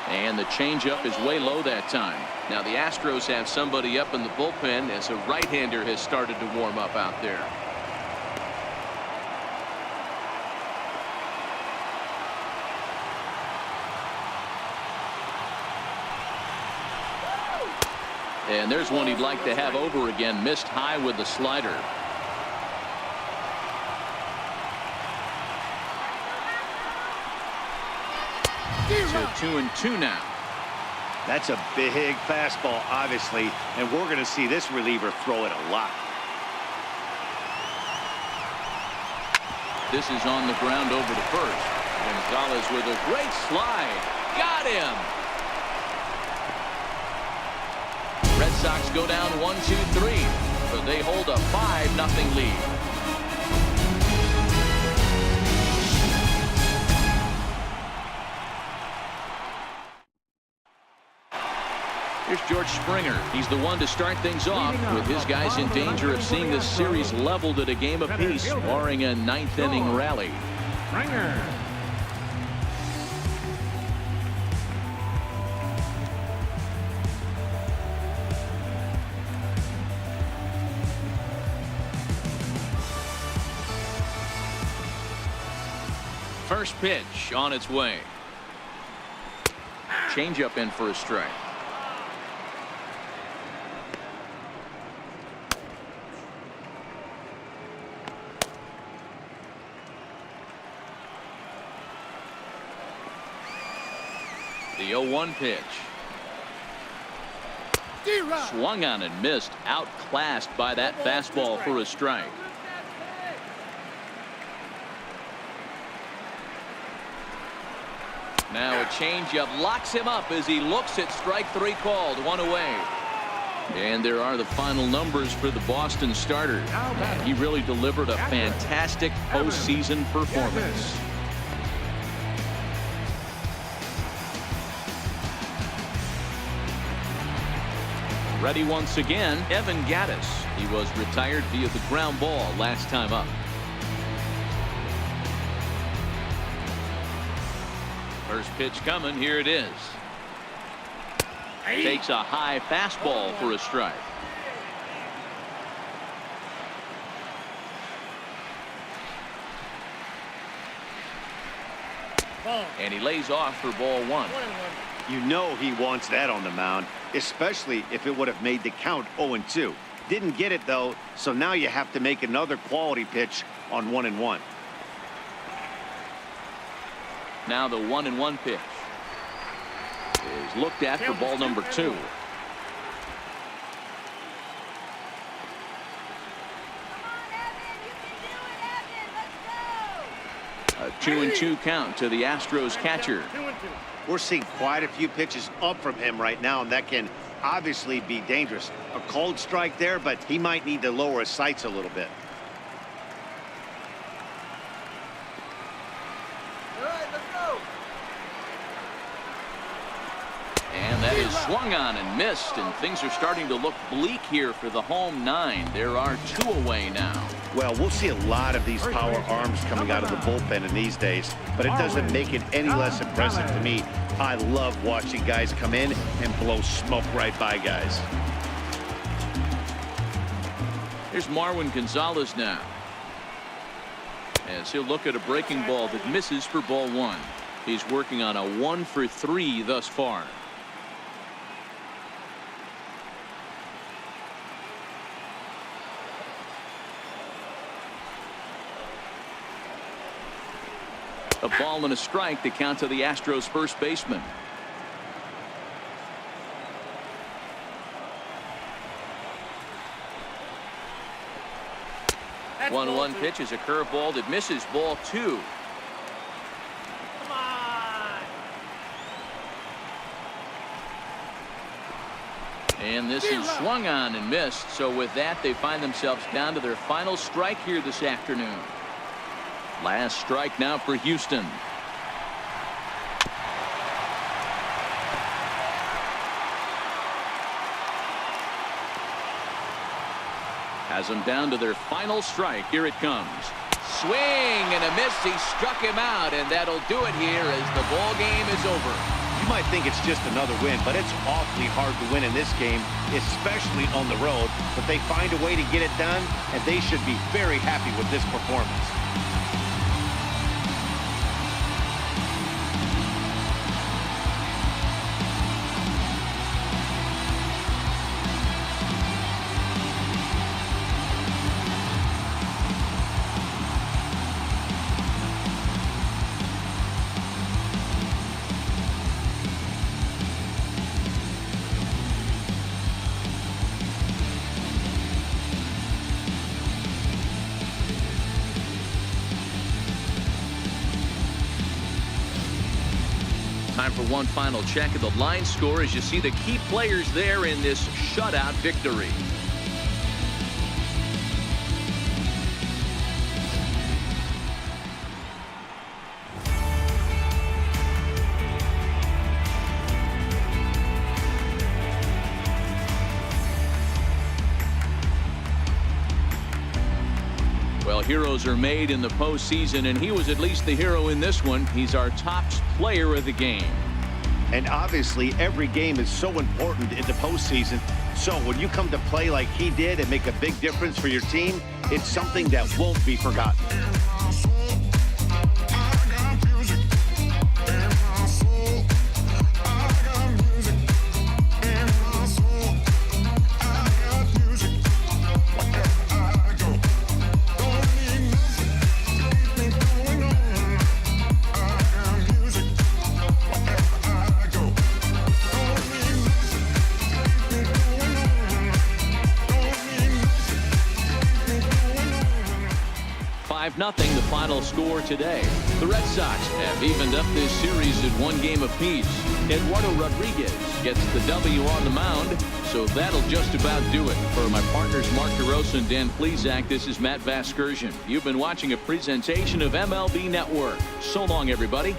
And the changeup is way low that time. Now the Astros have somebody up in the bullpen, as a right-hander has started to warm up out there. And there's one he'd like to have over again. Missed high with the slider. So 2-2 now. That's a big fastball, obviously, and we're going to see this reliever throw it a lot. This is on the ground over to first. Gonzalez with a great slide. Got him. Red Sox go down 1-2-3, but they hold a 5-0 lead. Here's George Springer. He's the one to start things off with his guys in danger of seeing this series leveled at a game apiece, barring a 9th inning rally. Springer. First pitch on its way. Changeup in for a strike. The 0-1 pitch. Swung on and missed. Outclassed by that fastball for a strike. Now a changeup locks him up as he looks at strike 3 called. 1 away. And there are the final numbers for the Boston starter. And he really delivered a fantastic postseason performance. Ready once again, Evan Gattis. He was retired via the ground ball last time up. First pitch coming. Here it is. Takes a high fastball for a strike. And he lays off for ball 1. You know he wants that on the mound, especially if it would have made the count 0-2. Didn't get it, though, so now you have to make another quality pitch on 1-1. Now the 1-1 pitch is looked at for ball number 2. A 2-2 count to the Astros catcher. We're seeing quite a few pitches up from him right now, and that can obviously be dangerous. A cold strike there, but he might need to lower his sights a little bit. And that is swung on and missed, and things are starting to look bleak here for the home 9. There are 2 away now. Well, we'll see a lot of these power arms coming out of the bullpen in these days, but it doesn't make it any less impressive to me. I love watching guys come in and blow smoke right by guys. Here's Marwin Gonzalez now, as he'll look at a breaking ball that misses for ball 1. He's working on a 1-for-3 thus far. A ball and a strike to count to the Astros first baseman. That's 1-1 pitch is a curveball that misses ball 2. Come on. And this is swung on and missed. So with that, they find themselves down to their final strike here this afternoon. Last strike now for Houston. Has them down to their final strike. Here it comes. Swing and a miss. He struck him out, and that'll do it here as the ball game is over. You might think it's just another win, but it's awfully hard to win in this game, especially on the road. But they find a way to get it done, and they should be very happy with this performance. Time for one final check of the line score as you see the key players there in this shutout victory. Well, heroes are made in the postseason, and he was at least the hero in this one. He's our top player of the game. And obviously, every game is so important in the postseason. So when you come to play like he did and make a big difference for your team, it's something that won't be forgotten. Nothing the final score today. The Red Sox have evened up this series at one game apiece. Eduardo Rodriguez gets the W on the mound, so that'll just about do it. For my partners Mark DeRosa and Dan Plesac, this is Matt Vasgersian. You've been watching a presentation of MLB Network. So long, everybody.